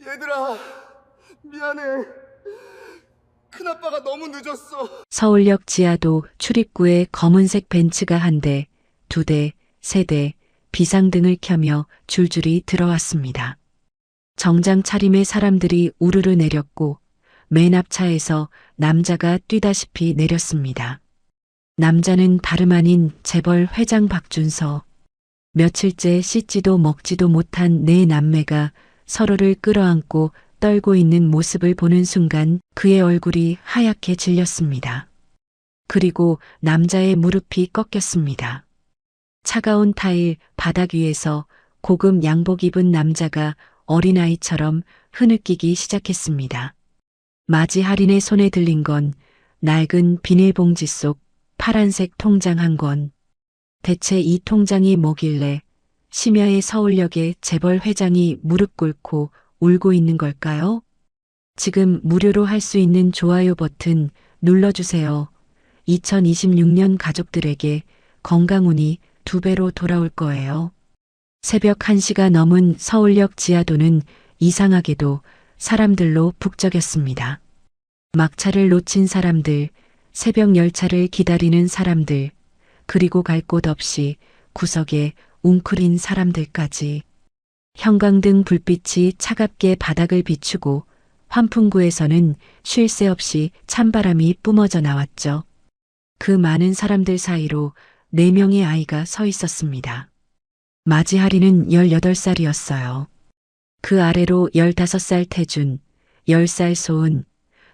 얘들아, 미안해. 큰아빠가 너무 늦었어. 서울역 지하도 출입구에 검은색 벤츠가 한 대, 두 대, 세 대, 비상등을 켜며 줄줄이 들어왔습니다. 정장 차림의 사람들이 우르르 내렸고 맨 앞차에서 남자가 뛰다시피 내렸습니다. 남자는 다름 아닌 재벌 회장 박준서. 며칠째 씻지도 먹지도 못한 네 남매가 서로를 끌어안고 떨고 있는 모습을 보는 순간 그의 얼굴이 하얗게 질렸습니다. 그리고 남자의 무릎이 꺾였습니다. 차가운 타일 바닥 위에서 고급 양복 입은 남자가 어린아이처럼 흐느끼기 시작했습니다. 맞이 할인의 손에 들린 건 낡은 비닐봉지 속 파란색 통장 한 권. 대체 이 통장이 뭐길래 심야의 서울역의 재벌 회장이 무릎 꿇고 울고 있는 걸까요? 지금 무료로 할 수 있는 좋아요 버튼 눌러주세요. 2026년 가족들에게 건강운이 2배로 돌아올 거예요. 새벽 1시가 넘은 서울역 지하도는 이상하게도 사람들로 북적였습니다. 막차를 놓친 사람들, 새벽 열차를 기다리는 사람들, 그리고 갈 곳 없이 구석에 웅크린 사람들까지. 형광등 불빛이 차갑게 바닥을 비추고 환풍구에서는 쉴 새 없이 찬바람이 뿜어져 나왔죠. 그 많은 사람들 사이로 4명의 아이가 서 있었습니다. 맞이하리는 18살이었어요. 그 아래로 15살 태준, 10살 소은,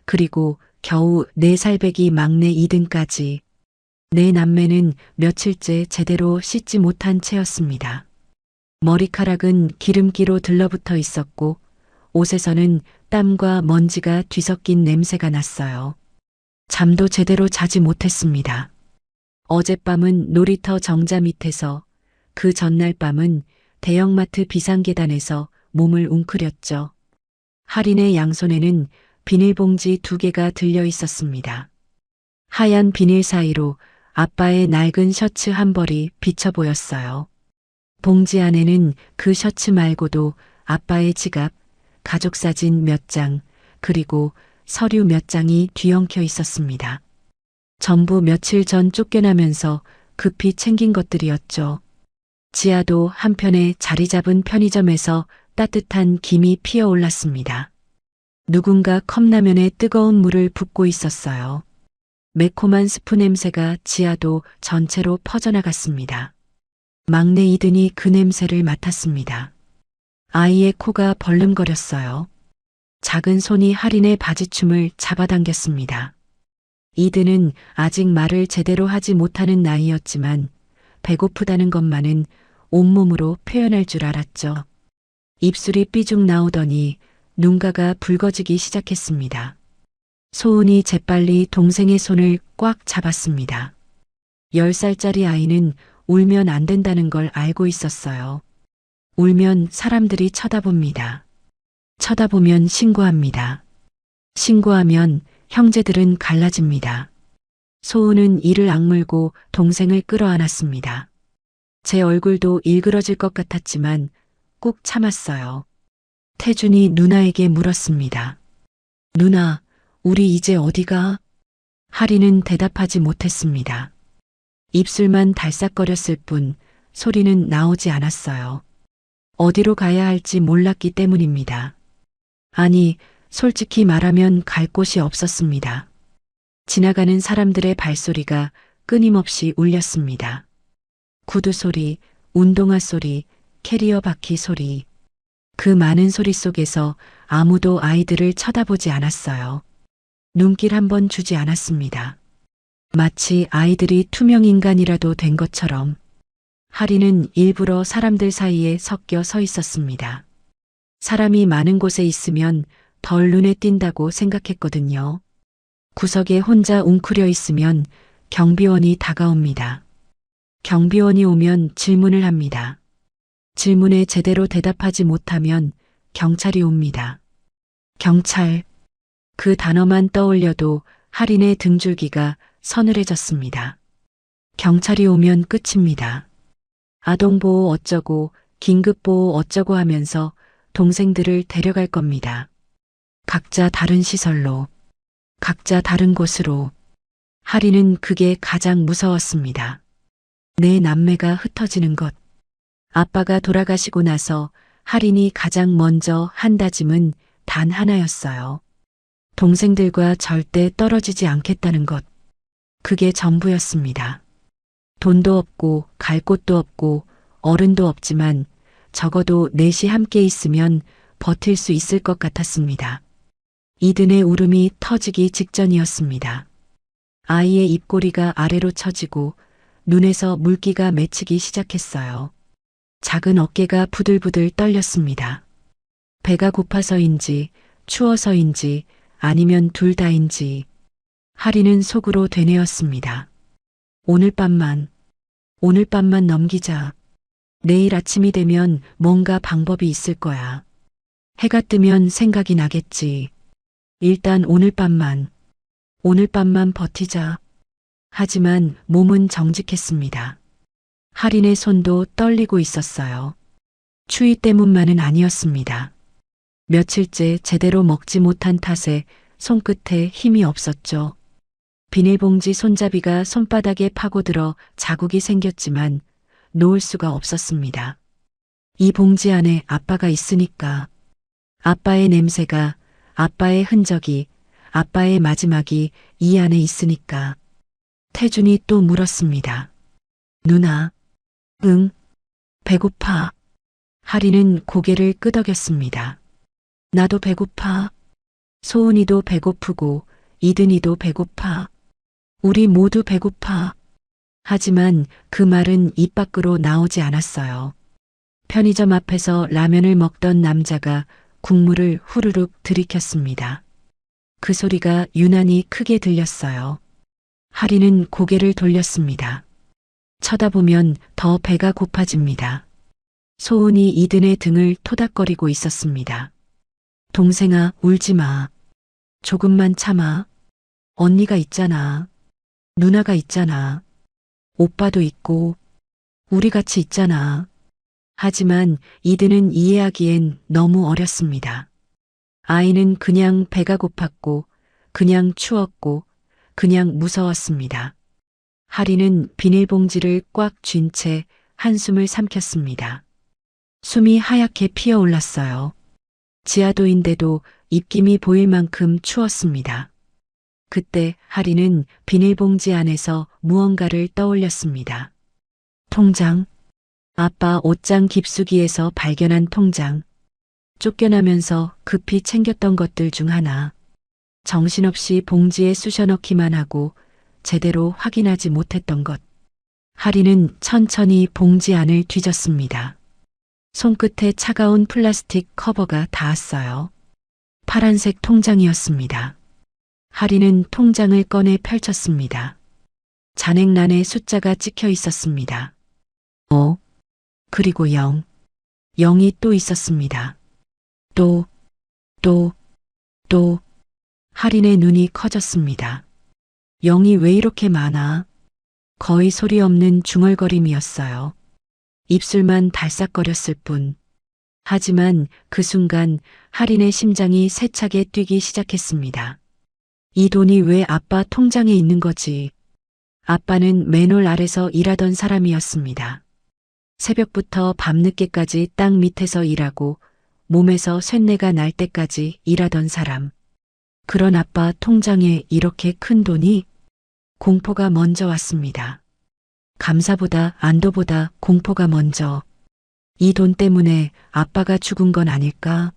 그리고 겨우 4살 배기 막내 이든까지. 네 남매는 며칠째 제대로 씻지 못한 채였습니다. 머리카락은 기름기로 들러붙어 있었고 옷에서는 땀과 먼지가 뒤섞인 냄새가 났어요. 잠도 제대로 자지 못했습니다. 어젯밤은 놀이터 정자 밑에서, 그 전날 밤은 대형마트 비상계단에서 몸을 웅크렸죠. 할인의 양손에는 비닐봉지 2개가 들려 있었습니다. 하얀 비닐 사이로 아빠의 낡은 셔츠 한 벌이 비쳐 보였어요. 봉지 안에는 그 셔츠 말고도 아빠의 지갑, 가족사진 몇 장, 그리고 서류 몇 장이 뒤엉켜 있었습니다. 전부 며칠 전 쫓겨나면서 급히 챙긴 것들이었죠. 지하도 한편에 자리 잡은 편의점에서 따뜻한 김이 피어올랐습니다. 누군가 컵라면에 뜨거운 물을 붓고 있었어요. 매콤한 스프 냄새가 지하도 전체로 퍼져나갔습니다. 막내 이든이 그 냄새를 맡았습니다. 아이의 코가 벌름거렸어요. 작은 손이 할인의 바지춤을 잡아당겼습니다. 이든은 아직 말을 제대로 하지 못하는 나이였지만 배고프다는 것만은 온몸으로 표현할 줄 알았죠. 입술이 삐죽 나오더니 눈가가 붉어지기 시작했습니다. 소은이 재빨리 동생의 손을 꽉 잡았습니다. 10살짜리 아이는 울면 안 된다는 걸 알고 있었어요. 울면 사람들이 쳐다봅니다. 쳐다보면 신고합니다. 신고하면 형제들은 갈라집니다. 소은은 이를 악물고 동생을 끌어안았습니다. 제 얼굴도 일그러질 것 같았지만 꾹 참았어요. 태준이 누나에게 물었습니다. 누나, 우리 이제 어디가? 하리는 대답하지 못했습니다. 입술만 달싹거렸을 뿐 소리는 나오지 않았어요. 어디로 가야 할지 몰랐기 때문입니다. 아니, 솔직히 말하면 갈 곳이 없었습니다. 지나가는 사람들의 발소리가 끊임없이 울렸습니다. 구두 소리, 운동화 소리, 캐리어 바퀴 소리. 그 많은 소리 속에서 아무도 아이들을 쳐다보지 않았어요. 눈길 한 번 주지 않았습니다. 마치 아이들이 투명인간이라도 된 것처럼. 하리는 일부러 사람들 사이에 섞여 서 있었습니다. 사람이 많은 곳에 있으면 덜 눈에 띈다고 생각했거든요. 구석에 혼자 웅크려 있으면 경비원이 다가옵니다. 경비원이 오면 질문을 합니다. 질문에 제대로 대답하지 못하면 경찰이 옵니다. 경찰. 그 단어만 떠올려도 할인의 등줄기가 서늘해졌습니다. 경찰이 오면 끝입니다. 아동보호 어쩌고 긴급보호 어쩌고 하면서 동생들을 데려갈 겁니다. 각자 다른 시설로, 각자 다른 곳으로. 하리는 그게 가장 무서웠습니다. 내 남매가 흩어지는 것. 아빠가 돌아가시고 나서 하린이 가장 먼저 한 다짐은 단 하나였어요. 동생들과 절대 떨어지지 않겠다는 것. 그게 전부였습니다. 돈도 없고 갈 곳도 없고 어른도 없지만 적어도 넷이 함께 있으면 버틸 수 있을 것 같았습니다. 이든의 울음이 터지기 직전이었습니다. 아이의 입꼬리가 아래로 처지고 눈에서 물기가 맺히기 시작했어요. 작은 어깨가 부들부들 떨렸습니다. 배가 고파서인지 추워서인지 아니면 둘 다인지 하리는 속으로 되뇌었습니다. 오늘 밤만 넘기자. 내일 아침이 되면 뭔가 방법이 있을 거야. 해가 뜨면 생각이 나겠지. 일단 오늘 밤만 버티자. 하지만 몸은 정직했습니다. 하린의 손도 떨리고 있었어요. 추위 때문만은 아니었습니다. 며칠째 제대로 먹지 못한 탓에 손끝에 힘이 없었죠. 비닐봉지 손잡이가 손바닥에 파고들어 자국이 생겼지만 놓을 수가 없었습니다. 이 봉지 안에 아빠가 있으니까. 아빠의 냄새가, 아빠의 흔적이, 아빠의 마지막이 이 안에 있으니까. 태준이 또 물었습니다. 누나, 응, 배고파. 하리는 고개를 끄덕였습니다. 나도 배고파. 소은이도 배고프고 이든이도 배고파. 우리 모두 배고파. 하지만 그 말은 입 밖으로 나오지 않았어요. 편의점 앞에서 라면을 먹던 남자가 국물을 후루룩 들이켰습니다. 그 소리가 유난히 크게 들렸어요. 하리는 고개를 돌렸습니다. 쳐다보면 더 배가 고파집니다. 소은이 이든의 등을 토닥거리고 있었습니다. 동생아, 울지 마. 조금만 참아. 언니가 있잖아. 누나가 있잖아. 오빠도 있고 우리 같이 있잖아. 하지만 이든은 이해하기엔 너무 어렸습니다. 아이는 그냥 배가 고팠고 그냥 추웠고 그냥 무서웠습니다. 하리는 비닐봉지를 꽉 쥔 채 한숨을 삼켰습니다. 숨이 하얗게 피어올랐어요. 지하도인데도 입김이 보일 만큼 추웠습니다. 그때 하리는 비닐봉지 안에서 무언가를 떠올렸습니다. 통장. 아빠 옷장 깊숙이에서 발견한 통장. 쫓겨나면서 급히 챙겼던 것들 중 하나. 정신없이 봉지에 쑤셔넣기만 하고 제대로 확인하지 못했던 것. 하리는 천천히 봉지 안을 뒤졌습니다. 손끝에 차가운 플라스틱 커버가 닿았어요. 파란색 통장이었습니다. 하리는 통장을 꺼내 펼쳤습니다. 잔액란에 숫자가 찍혀 있었습니다. 5, 그리고 0. 0이 또 있었습니다. 또. 하린의 눈이 커졌습니다. 0이 왜 이렇게 많아? 거의 소리 없는 중얼거림이었어요. 입술만 달싹거렸을 뿐. 하지만 그 순간 하린의 심장이 세차게 뛰기 시작했습니다. 이 돈이 왜 아빠 통장에 있는 거지? 아빠는 맨홀 아래서 일하던 사람이었습니다. 새벽부터 밤늦게까지 땅 밑에서 일하고 몸에서 쇳내가 날 때까지 일하던 사람. 그런 아빠 통장에 이렇게 큰 돈이? 공포가 먼저 왔습니다. 감사보다 안도보다 공포가 먼저. 이 돈 때문에 아빠가 죽은 건 아닐까?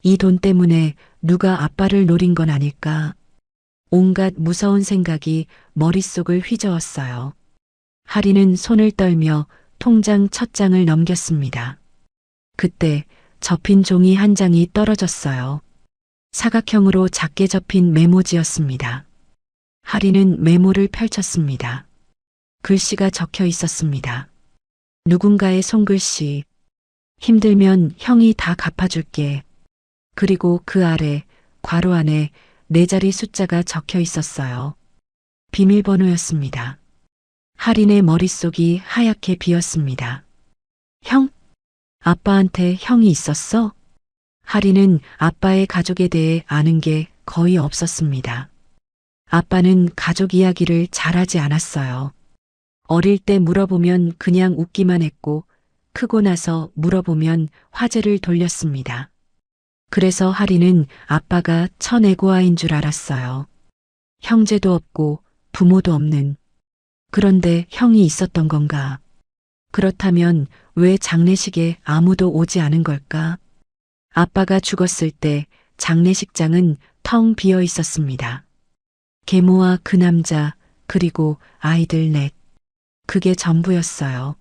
이 돈 때문에 누가 아빠를 노린 건 아닐까? 온갖 무서운 생각이 머릿속을 휘저었어요. 하리는 손을 떨며 통장 첫 장을 넘겼습니다. 그때 접힌 종이 한 장이 떨어졌어요. 사각형으로 작게 접힌 메모지였습니다. 하리는 메모를 펼쳤습니다. 글씨가 적혀 있었습니다. 누군가의 손글씨. 힘들면 형이 다 갚아줄게. 그리고 그 아래 괄호 안에 4자리 숫자가 적혀 있었어요. 비밀번호였습니다. 하린의 머릿속이 하얗게 비었습니다. 형? 아빠한테 형이 있었어? 하리는 아빠의 가족에 대해 아는 게 거의 없었습니다. 아빠는 가족 이야기를 잘하지 않았어요. 어릴 때 물어보면 그냥 웃기만 했고, 크고 나서 물어보면 화제를 돌렸습니다. 그래서 하리는 아빠가 천애고아인 줄 알았어요. 형제도 없고 부모도 없는. 그런데 형이 있었던 건가? 그렇다면 왜 장례식에 아무도 오지 않은 걸까? 아빠가 죽었을 때 장례식장은 텅 비어 있었습니다. 계모와 그 남자, 그리고 아이들 넷. 그게 전부였어요.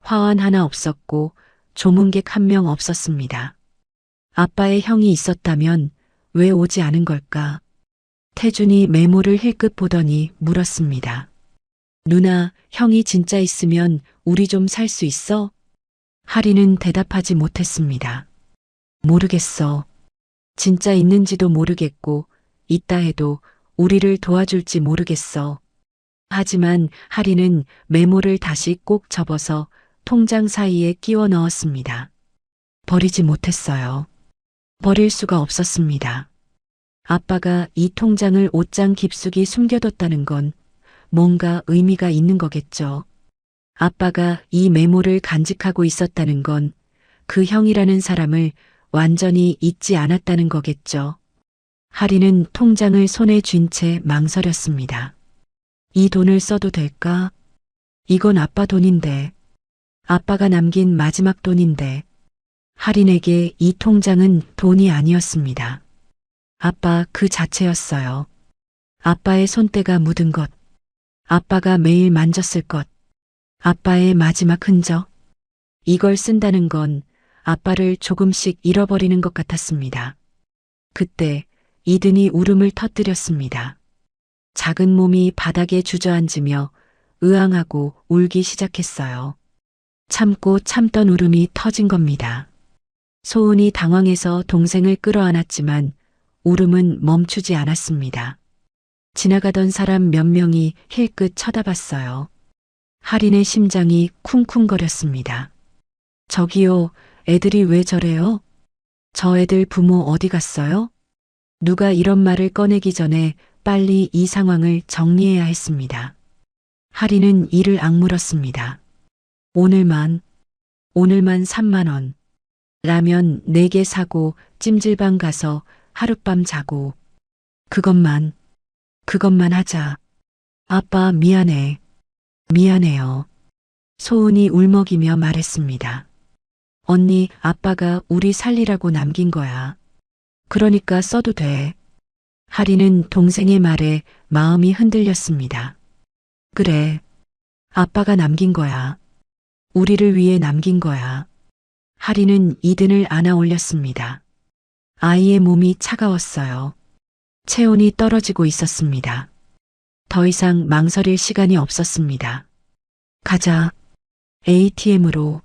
화환 하나 없었고 조문객 한 명 없었습니다. 아빠의 형이 있었다면 왜 오지 않은 걸까? 태준이 메모를 힐끗 보더니 물었습니다. 누나, 형이 진짜 있으면 우리 좀 살 수 있어? 하리는 대답하지 못했습니다. 모르겠어. 진짜 있는지도 모르겠고, 있다 해도 우리를 도와줄지 모르겠어. 하지만 하리는 메모를 다시 꼭 접어서 통장 사이에 끼워 넣었습니다. 버리지 못했어요. 버릴 수가 없었습니다. 아빠가 이 통장을 옷장 깊숙이 숨겨뒀다는 건 뭔가 의미가 있는 거겠죠. 아빠가 이 메모를 간직하고 있었다는 건 그 형이라는 사람을 완전히 잊지 않았다는 거겠죠. 하리는 통장을 손에 쥔 채 망설였습니다. 이 돈을 써도 될까? 이건 아빠 돈인데. 아빠가 남긴 마지막 돈인데. 하린에게 이 통장은 돈이 아니었습니다. 아빠 그 자체였어요. 아빠의 손때가 묻은 것. 아빠가 매일 만졌을 것. 아빠의 마지막 흔적. 이걸 쓴다는 건 아빠를 조금씩 잃어버리는 것 같았습니다. 그때 이든이 울음을 터뜨렸습니다. 작은 몸이 바닥에 주저앉으며 으앙하고 울기 시작했어요. 참고 참던 울음이 터진 겁니다. 소은이 당황해서 동생을 끌어안았지만 울음은 멈추지 않았습니다. 지나가던 사람 몇 명이 힐끗 쳐다봤어요. 하린의 심장이 쿵쿵거렸습니다. 저기요, 애들이 왜 저래요? 저 애들 부모 어디 갔어요? 누가 이런 말을 꺼내기 전에 빨리 이 상황을 정리해야 했습니다. 하리는 이를 악물었습니다. 오늘만 3만 원. 라면 4개 사고 찜질방 가서 하룻밤 자고. 그것만 하자. 아빠 미안해. 미안해요. 소은이 울먹이며 말했습니다. 언니, 아빠가 우리 살리라고 남긴 거야. 그러니까 써도 돼. 하리는 동생의 말에 마음이 흔들렸습니다. 그래. 아빠가 남긴 거야. 우리를 위해 남긴 거야. 하리는 이든을 안아 올렸습니다. 아이의 몸이 차가웠어요. 체온이 떨어지고 있었습니다. 더 이상 망설일 시간이 없었습니다. 가자. ATM으로.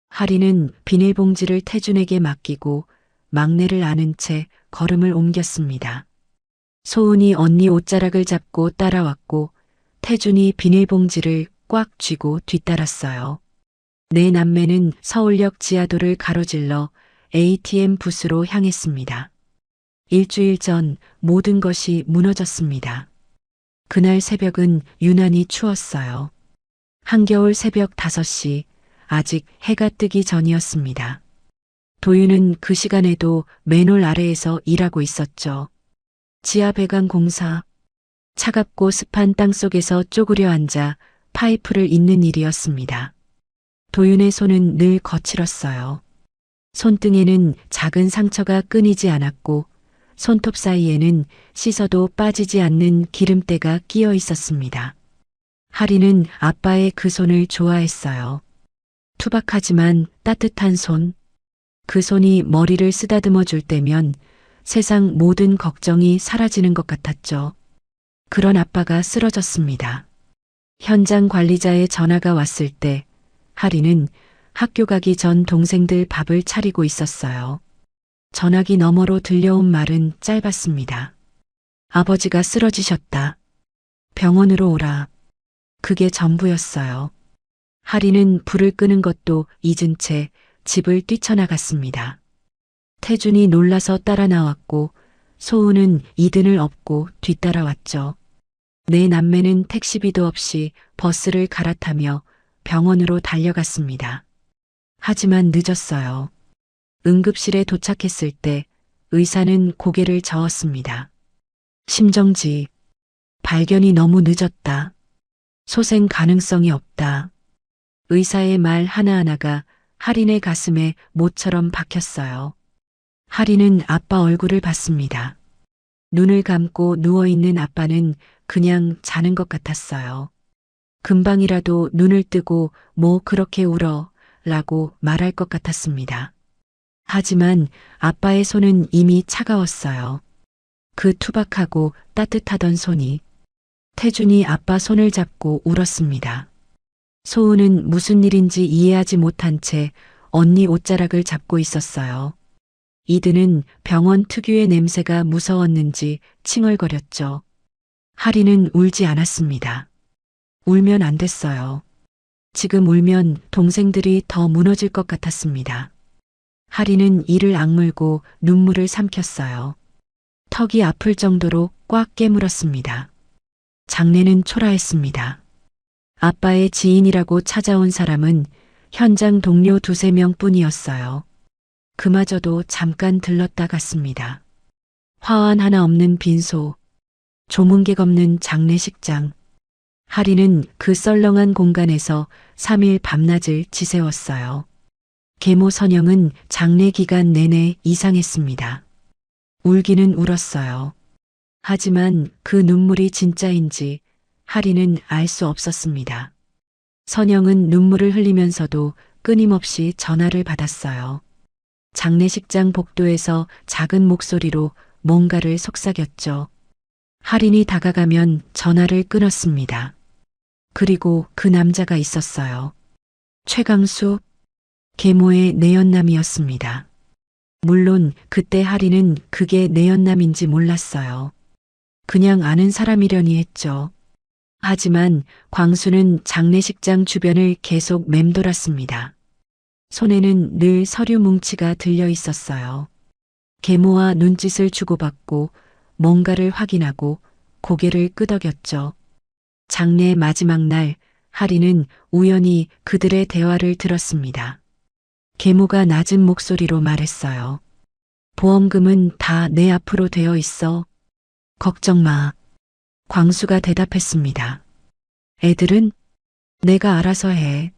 하리는 비닐봉지를 태준에게 맡기고 막내를 안은 채 걸음을 옮겼습니다. 소은이 언니 옷자락을 잡고 따라왔고 태준이 비닐봉지를 꽉 쥐고 뒤따랐어요. 네 남매는 서울역 지하도를 가로질러 ATM 부스로 향했습니다. 일주일 전 모든 것이 무너졌습니다. 그날 새벽은 유난히 추웠어요. 한겨울 새벽 5시, 아직 해가 뜨기 전이었습니다. 도윤은 그 시간에도 맨홀 아래에서 일하고 있었죠. 지하 배관 공사. 차갑고 습한 땅속에서 쪼그려 앉아 파이프를 잇는 일이었습니다. 도윤의 손은 늘 거칠었어요. 손등에는 작은 상처가 끊이지 않았고 손톱 사이에는 씻어도 빠지지 않는 기름때가 끼어 있었습니다. 하리는 아빠의 그 손을 좋아했어요. 투박하지만 따뜻한 손. 그 손이 머리를 쓰다듬어 줄 때면 세상 모든 걱정이 사라지는 것 같았죠. 그런 아빠가 쓰러졌습니다. 현장 관리자의 전화가 왔을 때 하리는 학교 가기 전 동생들 밥을 차리고 있었어요. 전화기 너머로 들려온 말은 짧았습니다. 아버지가 쓰러지셨다. 병원으로 오라. 그게 전부였어요. 하리는 불을 끄는 것도 잊은 채 집을 뛰쳐나갔습니다. 태준이 놀라서 따라 나왔고 소우는 이든을 업고 뒤따라왔죠. 내 남매는 택시비도 없이 버스를 갈아타며 병원으로 달려갔습니다. 하지만 늦었어요. 응급실에 도착했을 때 의사는 고개를 저었습니다. 심정지. 발견이 너무 늦었다. 소생 가능성이 없다. 의사의 말 하나하나가 하린의 가슴에 못처럼 박혔어요. 하린은 아빠 얼굴을 봤습니다. 눈을 감고 누워있는 아빠는 그냥 자는 것 같았어요. 금방이라도 눈을 뜨고 뭐 그렇게 울어 라고 말할 것 같았습니다. 하지만 아빠의 손은 이미 차가웠어요. 그 투박하고 따뜻하던 손이. 태준이 아빠 손을 잡고 울었습니다. 소우는 무슨 일인지 이해하지 못한 채 언니 옷자락을 잡고 있었어요. 이든은 병원 특유의 냄새가 무서웠는지 칭얼거렸죠. 하리는 울지 않았습니다. 울면 안 됐어요. 지금 울면 동생들이 더 무너질 것 같았습니다. 하리는 이를 악물고 눈물을 삼켰어요. 턱이 아플 정도로 꽉 깨물었습니다. 장례는 초라했습니다. 아빠의 지인이라고 찾아온 사람은 현장 동료 2~3명 뿐이었어요. 그마저도 잠깐 들렀다 갔습니다. 화환 하나 없는 빈소, 조문객 없는 장례식장. 하리는 그 썰렁한 공간에서 3일 밤낮을 지새웠어요. 계모 선영은 장례 기간 내내 이상했습니다. 울기는 울었어요. 하지만 그 눈물이 진짜인지 하리는 알 수 없었습니다. 선영은 눈물을 흘리면서도 끊임없이 전화를 받았어요. 장례식장 복도에서 작은 목소리로 뭔가를 속삭였죠. 하린이 다가가면 전화를 끊었습니다. 그리고 그 남자가 있었어요. 최강수, 계모의 내연남이었습니다. 물론 그때 하린은 그게 내연남인지 몰랐어요. 그냥 아는 사람이려니 했죠. 하지만 광수는 장례식장 주변을 계속 맴돌았습니다. 손에는 늘 서류 뭉치가 들려 있었어요. 계모와 눈짓을 주고받고 뭔가를 확인하고 고개를 끄덕였죠. 장례 마지막 날 하리는 우연히 그들의 대화를 들었습니다. 계모가 낮은 목소리로 말했어요. 보험금은 다 내 앞으로 되어 있어. 걱정 마. 광수가 대답했습니다. 애들은 내가 알아서 해.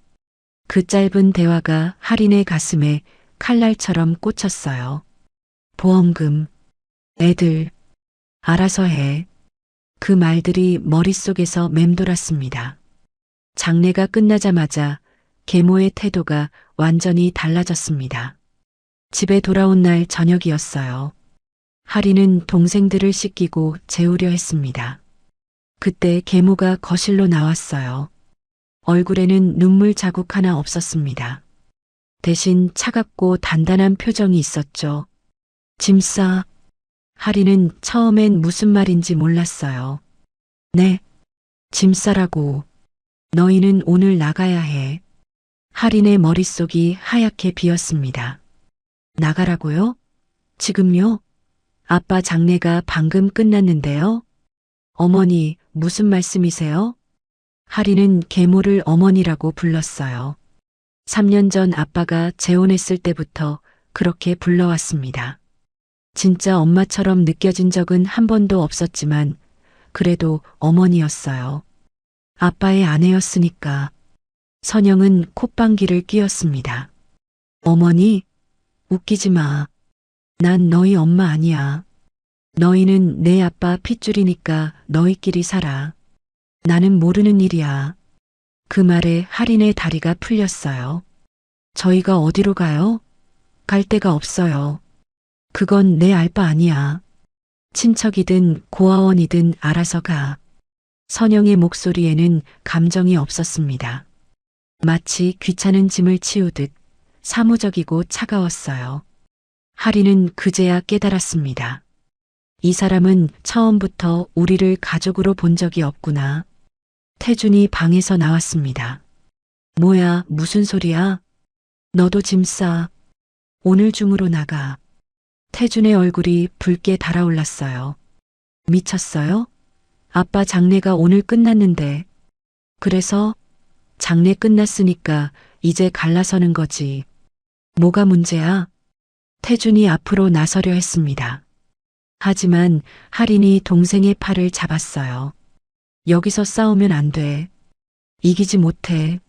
그 짧은 대화가 하린의 가슴에 칼날처럼 꽂혔어요. 보험금, 애들, 알아서 해. 그 말들이 머릿속에서 맴돌았습니다. 장례가 끝나자마자 계모의 태도가 완전히 달라졌습니다. 집에 돌아온 날 저녁이었어요. 하리는 동생들을 씻기고 재우려 했습니다. 그때 계모가 거실로 나왔어요. 얼굴에는 눈물 자국 하나 없었습니다. 대신 차갑고 단단한 표정이 있었죠. 짐 싸. 하리는 처음엔 무슨 말인지 몰랐어요. 네, 짐 싸라고. 너희는 오늘 나가야 해. 하린의 머릿속이 하얗게 비었습니다. 나가라고요? 지금요? 아빠 장례가 방금 끝났는데요? 어머니, 무슨 말씀이세요? 하리는 계모를 어머니라고 불렀어요. 3년 전 아빠가 재혼했을 때부터 그렇게 불러왔습니다. 진짜 엄마처럼 느껴진 적은 한 번도 없었지만 그래도 어머니였어요. 아빠의 아내였으니까. 선영은 콧방귀를 뀌었습니다. 어머니, 웃기지 마. 난 너희 엄마 아니야. 너희는 내 아빠 핏줄이니까 너희끼리 살아. 나는 모르는 일이야. 그 말에 하린의 다리가 풀렸어요. 저희가 어디로 가요? 갈 데가 없어요. 그건 내 알 바 아니야. 친척이든 고아원이든 알아서 가. 선영의 목소리에는 감정이 없었습니다. 마치 귀찮은 짐을 치우듯 사무적이고 차가웠어요. 하리는 그제야 깨달았습니다. 이 사람은 처음부터 우리를 가족으로 본 적이 없구나. 태준이 방에서 나왔습니다. 뭐야, 무슨 소리야? 너도 짐 싸. 오늘 중으로 나가. 태준의 얼굴이 붉게 달아올랐어요. 미쳤어요? 아빠 장례가 오늘 끝났는데. 그래서 장례 끝났으니까 이제 갈라서는 거지. 뭐가 문제야? 태준이 앞으로 나서려 했습니다. 하지만 할인이 동생의 팔을 잡았어요. 여기서 싸우면 안 돼. 이기지 못해.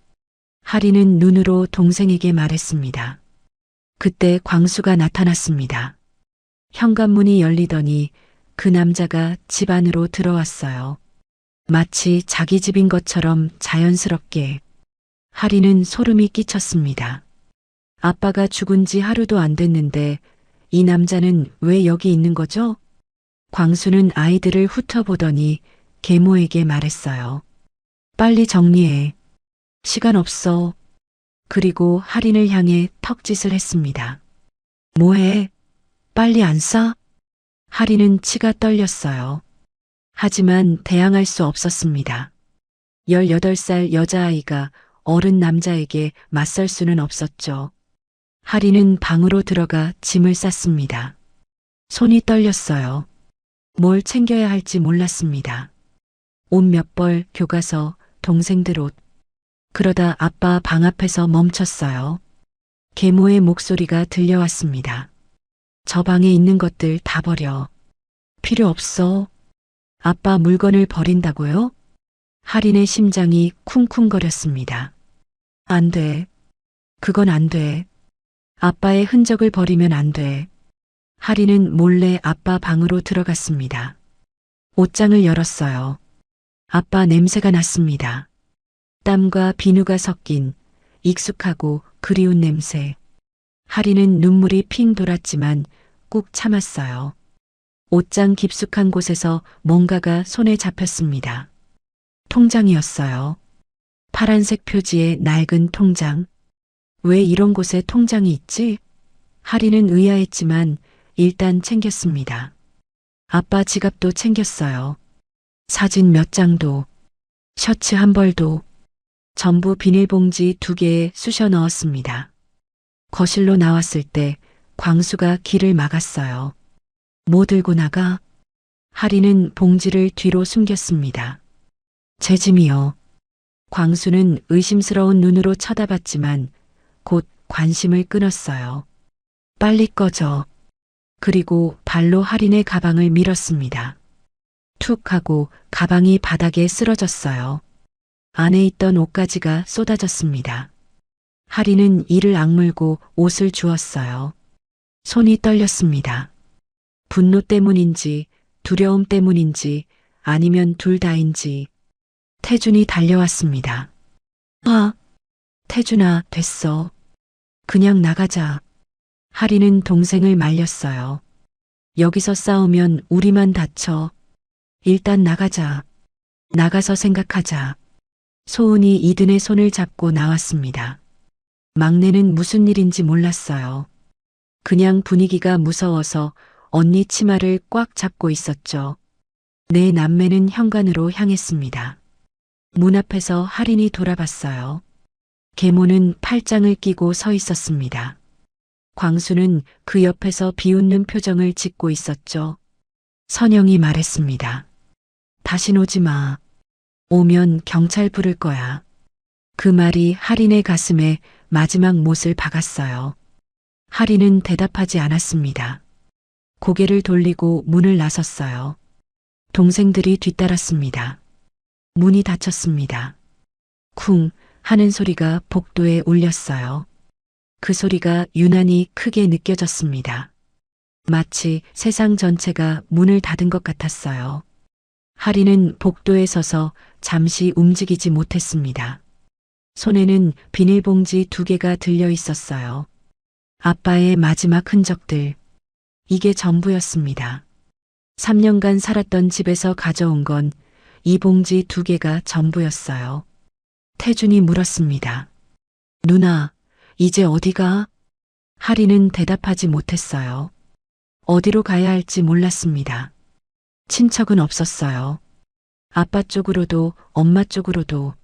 할인은 눈으로 동생에게 말했습니다. 그때 광수가 나타났습니다. 현관문이 열리더니 그 남자가 집 안으로 들어왔어요. 마치 자기 집인 것처럼 자연스럽게. 할인은 소름이 끼쳤습니다. 아빠가 죽은 지 하루도 안 됐는데 이 남자는 왜 여기 있는 거죠? 광수는 아이들을 훑어보더니 계모에게 말했어요. 빨리 정리해. 시간 없어. 그리고 할인을 향해 턱짓을 했습니다. 뭐해? 빨리 안 싸? 할인은 치가 떨렸어요. 하지만 대항할 수 없었습니다. 18살 여자아이가 어른 남자에게 맞설 수는 없었죠. 할인은 방으로 들어가 짐을 쌌습니다. 손이 떨렸어요. 뭘 챙겨야 할지 몰랐습니다. 옷 몇 벌, 교과서, 동생들 옷. 그러다 아빠 방 앞에서 멈췄어요. 계모의 목소리가 들려왔습니다. 저 방에 있는 것들 다 버려. 필요 없어. 아빠 물건을 버린다고요? 할인의 심장이 쿵쿵거렸습니다. 안 돼. 그건 안 돼. 아빠의 흔적을 버리면 안 돼. 할인은 몰래 아빠 방으로 들어갔습니다. 옷장을 열었어요. 아빠 냄새가 났습니다. 땀과 비누가 섞인 익숙하고 그리운 냄새. 할인은 눈물이 핑 돌았지만 꾹 참았어요. 옷장 깊숙한 곳에서 뭔가가 손에 잡혔습니다. 통장이었어요. 파란색 표지의 낡은 통장. 왜 이런 곳에 통장이 있지? 할인은 의아했지만 일단 챙겼습니다. 아빠 지갑도 챙겼어요. 사진 몇 장도, 셔츠 한 벌도, 전부 비닐봉지 2개에 쑤셔 넣었습니다. 거실로 나왔을 때 광수가 길을 막았어요. 뭐 들고 나가? 할인은 봉지를 뒤로 숨겼습니다. 제 짐이요. 광수는 의심스러운 눈으로 쳐다봤지만 곧 관심을 끊었어요. 빨리 꺼져. 그리고 발로 할인의 가방을 밀었습니다. 툭 하고 가방이 바닥에 쓰러졌어요. 안에 있던 옷가지가 쏟아졌습니다. 할인은 이를 악물고 옷을 주웠어요. 손이 떨렸습니다. 분노 때문인지 두려움 때문인지 아니면 둘 다인지 태준이 달려왔습니다. 아, 태준아, 됐어. 그냥 나가자. 할인은 동생을 말렸어요. 여기서 싸우면 우리만 다쳐. 일단 나가자. 나가서 생각하자. 소은이 이든의 손을 잡고 나왔습니다. 막내는 무슨 일인지 몰랐어요. 그냥 분위기가 무서워서 언니 치마를 꽉 잡고 있었죠. 내 남매는 현관으로 향했습니다. 문 앞에서 할인이 돌아봤어요. 계모는 팔짱을 끼고 서 있었습니다. 광수는 그 옆에서 비웃는 표정을 짓고 있었죠. 선영이 말했습니다. 다신 오지 마. 오면 경찰 부를 거야. 그 말이 할인의 가슴에 마지막 못을 박았어요. 할인은 대답하지 않았습니다. 고개를 돌리고 문을 나섰어요. 동생들이 뒤따랐습니다. 문이 닫혔습니다. 쿵 하는 소리가 복도에 울렸어요. 그 소리가 유난히 크게 느껴졌습니다. 마치 세상 전체가 문을 닫은 것 같았어요. 할인은 복도에 서서 잠시 움직이지 못했습니다. 손에는 비닐봉지 2개가 들려 있었어요. 아빠의 마지막 흔적들. 이게 전부였습니다. 3년간 살았던 집에서 가져온 건 이 봉지 2개가 전부였어요. 태준이 물었습니다. 누나, 이제 어디가? 할인은 대답하지 못했어요. 어디로 가야 할지 몰랐습니다. 친척은 없었어요. 아빠 쪽으로도 엄마 쪽으로도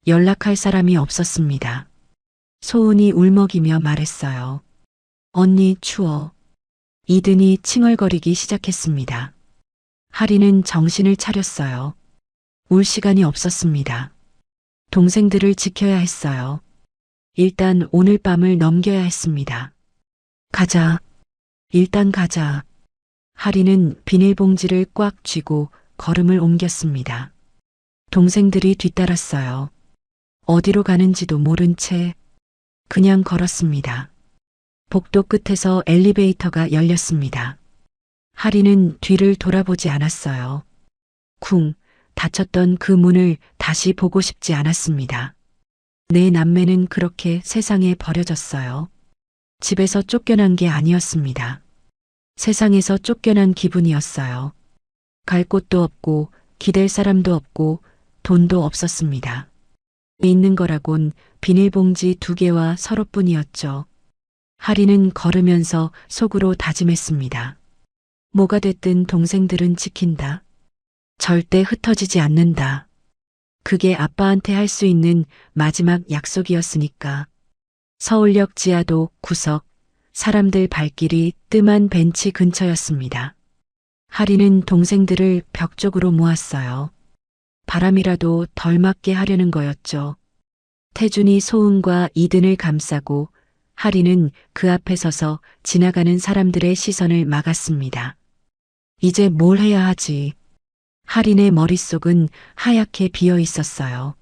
연락할 사람이 없었습니다. 소은이 울먹이며 말했어요. 언니 추워. 이든이 칭얼거리기 시작했습니다. 하리는 정신을 차렸어요. 울 시간이 없었습니다. 동생들을 지켜야 했어요. 일단 오늘 밤을 넘겨야 했습니다. 가자. 일단 가자. 하리는 비닐봉지를 꽉 쥐고 걸음을 옮겼습니다. 동생들이 뒤따랐어요. 어디로 가는지도 모른 채 그냥 걸었습니다. 복도 끝에서 엘리베이터가 열렸습니다. 하리는 뒤를 돌아보지 않았어요. 쿵 닫혔던 그 문을 다시 보고 싶지 않았습니다. 내 남매는 그렇게 세상에 버려졌어요. 집에서 쫓겨난 게 아니었습니다. 세상에서 쫓겨난 기분이었어요. 갈 곳도 없고 기댈 사람도 없고 돈도 없었습니다. 있는 거라곤 비닐봉지 2개와 서로뿐이었죠. 하리는 걸으면서 속으로 다짐했습니다. 뭐가 됐든 동생들은 지킨다. 절대 흩어지지 않는다. 그게 아빠한테 할 수 있는 마지막 약속이었으니까. 서울역 지하도 구석, 사람들 발길이 뜸한 벤치 근처였습니다. 하리는 동생들을 벽 쪽으로 모았어요. 바람이라도 덜 맞게 하려는 거였죠. 태준이 소은과 이든을 감싸고 하리는 그 앞에 서서 지나가는 사람들의 시선을 막았습니다. 이제 뭘 해야 하지? 하린의 머릿속은 하얗게 비어 있었어요.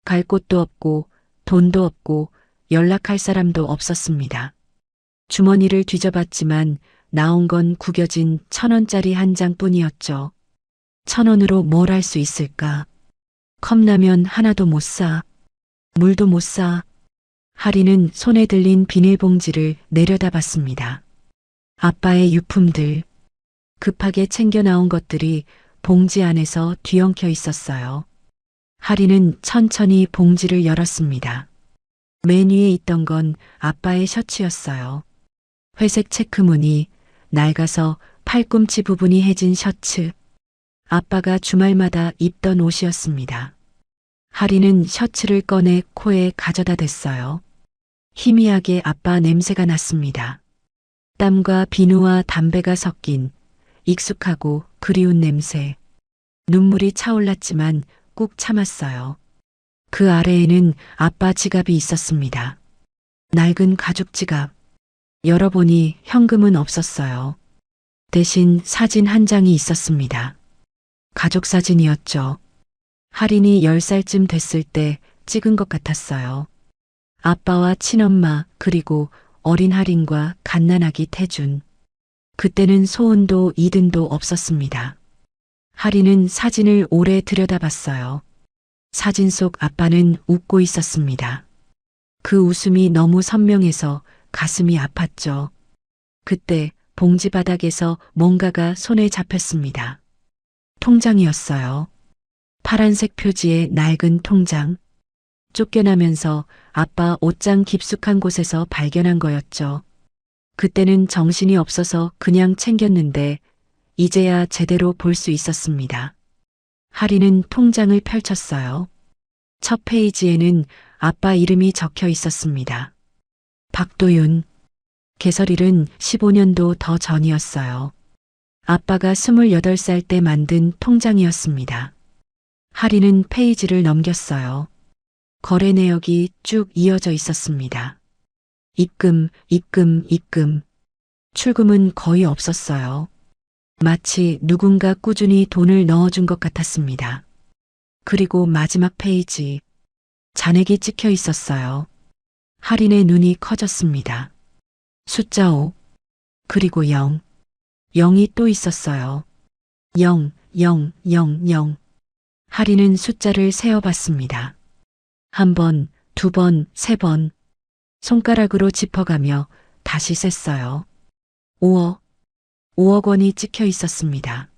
갈 곳도 없고 돈도 없고 연락할 사람도 없었습니다. 주머니를 뒤져봤지만 나온 건 구겨진 1,000원짜리 한 장뿐이었죠. 1,000원으로 뭘 할 수 있을까? 컵라면 하나도 못 사. 물도 못 사. 하리는 손에 들린 비닐봉지를 내려다봤습니다. 아빠의 유품들. 급하게 챙겨 나온 것들이 봉지 안에서 뒤엉켜 있었어요. 하리는 천천히 봉지를 열었습니다. 맨 위에 있던 건 아빠의 셔츠였어요. 회색 체크무늬, 낡아서 팔꿈치 부분이 해진 셔츠. 아빠가 주말마다 입던 옷이었습니다. 하리는 셔츠를 꺼내 코에 가져다 댔어요. 희미하게 아빠 냄새가 났습니다. 땀과 비누와 담배가 섞인 익숙하고 그리운 냄새. 눈물이 차올랐지만 꾹 참았어요. 그 아래에는 아빠 지갑이 있었습니다. 낡은 가죽 지갑. 열어보니 현금은 없었어요. 대신 사진 한 장이 있었습니다. 가족 사진이었죠. 하린이 10살쯤 됐을 때 찍은 것 같았어요. 아빠와 친엄마 그리고 어린 하린과 갓난아기 태준. 그때는 소은도 이든도 없었습니다. 하린은 사진을 오래 들여다봤어요. 사진 속 아빠는 웃고 있었습니다. 그 웃음이 너무 선명해서 가슴이 아팠죠. 그때 봉지 바닥에서 뭔가가 손에 잡혔습니다. 통장이었어요. 파란색 표지의 낡은 통장. 쫓겨나면서 아빠 옷장 깊숙한 곳에서 발견한 거였죠. 그때는 정신이 없어서 그냥 챙겼는데 이제야 제대로 볼 수 있었습니다. 하리는 통장을 펼쳤어요. 첫 페이지에는 아빠 이름이 적혀 있었습니다. 박도윤. 개설일은 15년도 더 전이었어요. 아빠가 28살 때 만든 통장이었습니다. 하리는 페이지를 넘겼어요. 거래 내역이 쭉 이어져 있었습니다. 입금, 입금, 입금. 출금은 거의 없었어요. 마치 누군가 꾸준히 돈을 넣어준 것 같았습니다. 그리고 마지막 페이지. 잔액이 찍혀 있었어요. 하린의 눈이 커졌습니다. 숫자 5. 그리고 0. 0이 또 있었어요. 0, 0, 0, 0. 하린은 숫자를 세어봤습니다. 한 번, 2번, 3번. 손가락으로 짚어가며 다시 셌어요. 5억 원이 찍혀 있었습니다.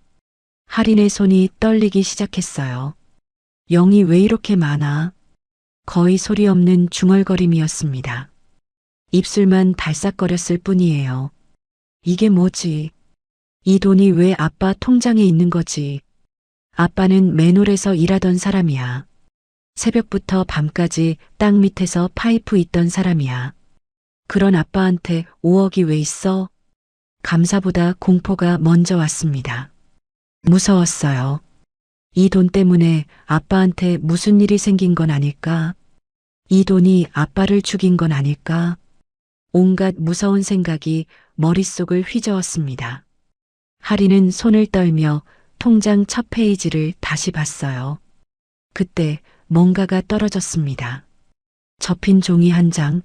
하린의 손이 떨리기 시작했어요. 0이 왜 이렇게 많아? 거의 소리 없는 중얼거림이었습니다. 입술만 달싹거렸을 뿐이에요. 이게 뭐지? 이 돈이 왜 아빠 통장에 있는 거지? 아빠는 맨홀에서 일하던 사람이야. 새벽부터 밤까지 땅 밑에서 파이프 있던 사람이야. 그런 아빠한테 5억이 왜 있어? 감사보다 공포가 먼저 왔습니다. 무서웠어요. 이 돈 때문에 아빠한테 무슨 일이 생긴 건 아닐까? 이 돈이 아빠를 죽인 건 아닐까? 온갖 무서운 생각이 머릿속을 휘저었습니다. 하리는 손을 떨며 통장 첫 페이지를 다시 봤어요. 그때 뭔가가 떨어졌습니다. 접힌 종이 한 장,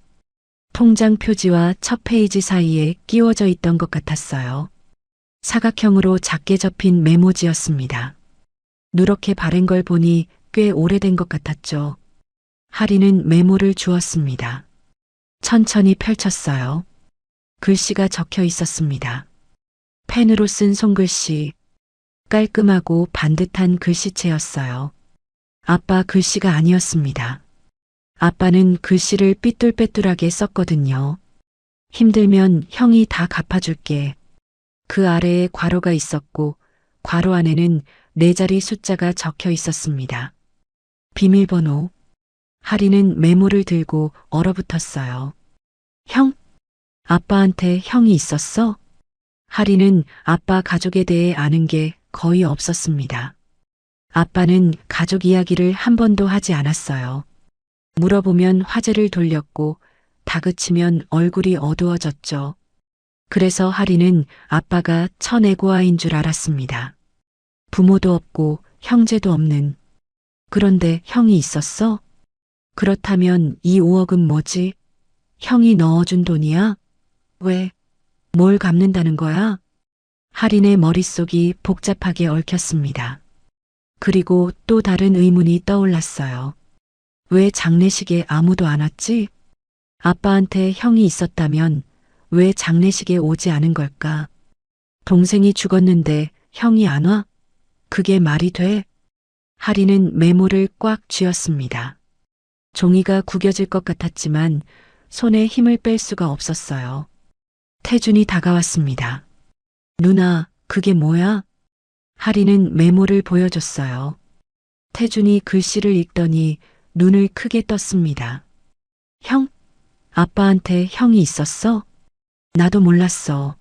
통장 표지와 첫 페이지 사이에 끼워져 있던 것 같았어요. 사각형으로 작게 접힌 메모지였습니다. 누렇게 바른 걸 보니 꽤 오래된 것 같았죠. 하리는 메모를 주었습니다. 천천히 펼쳤어요. 글씨가 적혀 있었습니다. 펜으로 쓴 손글씨, 깔끔하고 반듯한 글씨체였어요. 아빠 글씨가 아니었습니다. 아빠는 글씨를 삐뚤빼뚤하게 썼거든요. 힘들면 형이 다 갚아줄게. 그 아래에 괄호가 있었고 괄호 안에는 4자리 숫자가 적혀 있었습니다. 비밀번호. 하리는 메모를 들고 얼어붙었어요. 형? 아빠한테 형이 있었어? 하리는 아빠 가족에 대해 아는 게 거의 없었습니다. 아빠는 가족 이야기를 한 번도 하지 않았어요. 물어보면 화제를 돌렸고 다그치면 얼굴이 어두워졌죠. 그래서 하리는 아빠가 천애고아인 줄 알았습니다. 부모도 없고 형제도 없는. 그런데 형이 있었어? 그렇다면 이 5억은 뭐지? 형이 넣어준 돈이야? 왜? 뭘 갚는다는 거야? 하린의 머릿속이 복잡하게 얽혔습니다. 그리고 또 다른 의문이 떠올랐어요. 왜 장례식에 아무도 안 왔지? 아빠한테 형이 있었다면 왜 장례식에 오지 않은 걸까? 동생이 죽었는데 형이 안 와? 그게 말이 돼? 하리는 메모를 꽉 쥐었습니다. 종이가 구겨질 것 같았지만 손에 힘을 뺄 수가 없었어요. 태준이 다가왔습니다. 누나, 그게 뭐야? 하리는 메모를 보여줬어요. 태준이 글씨를 읽더니 눈을 크게 떴습니다. 형? 아빠한테 형이 있었어? 나도 몰랐어.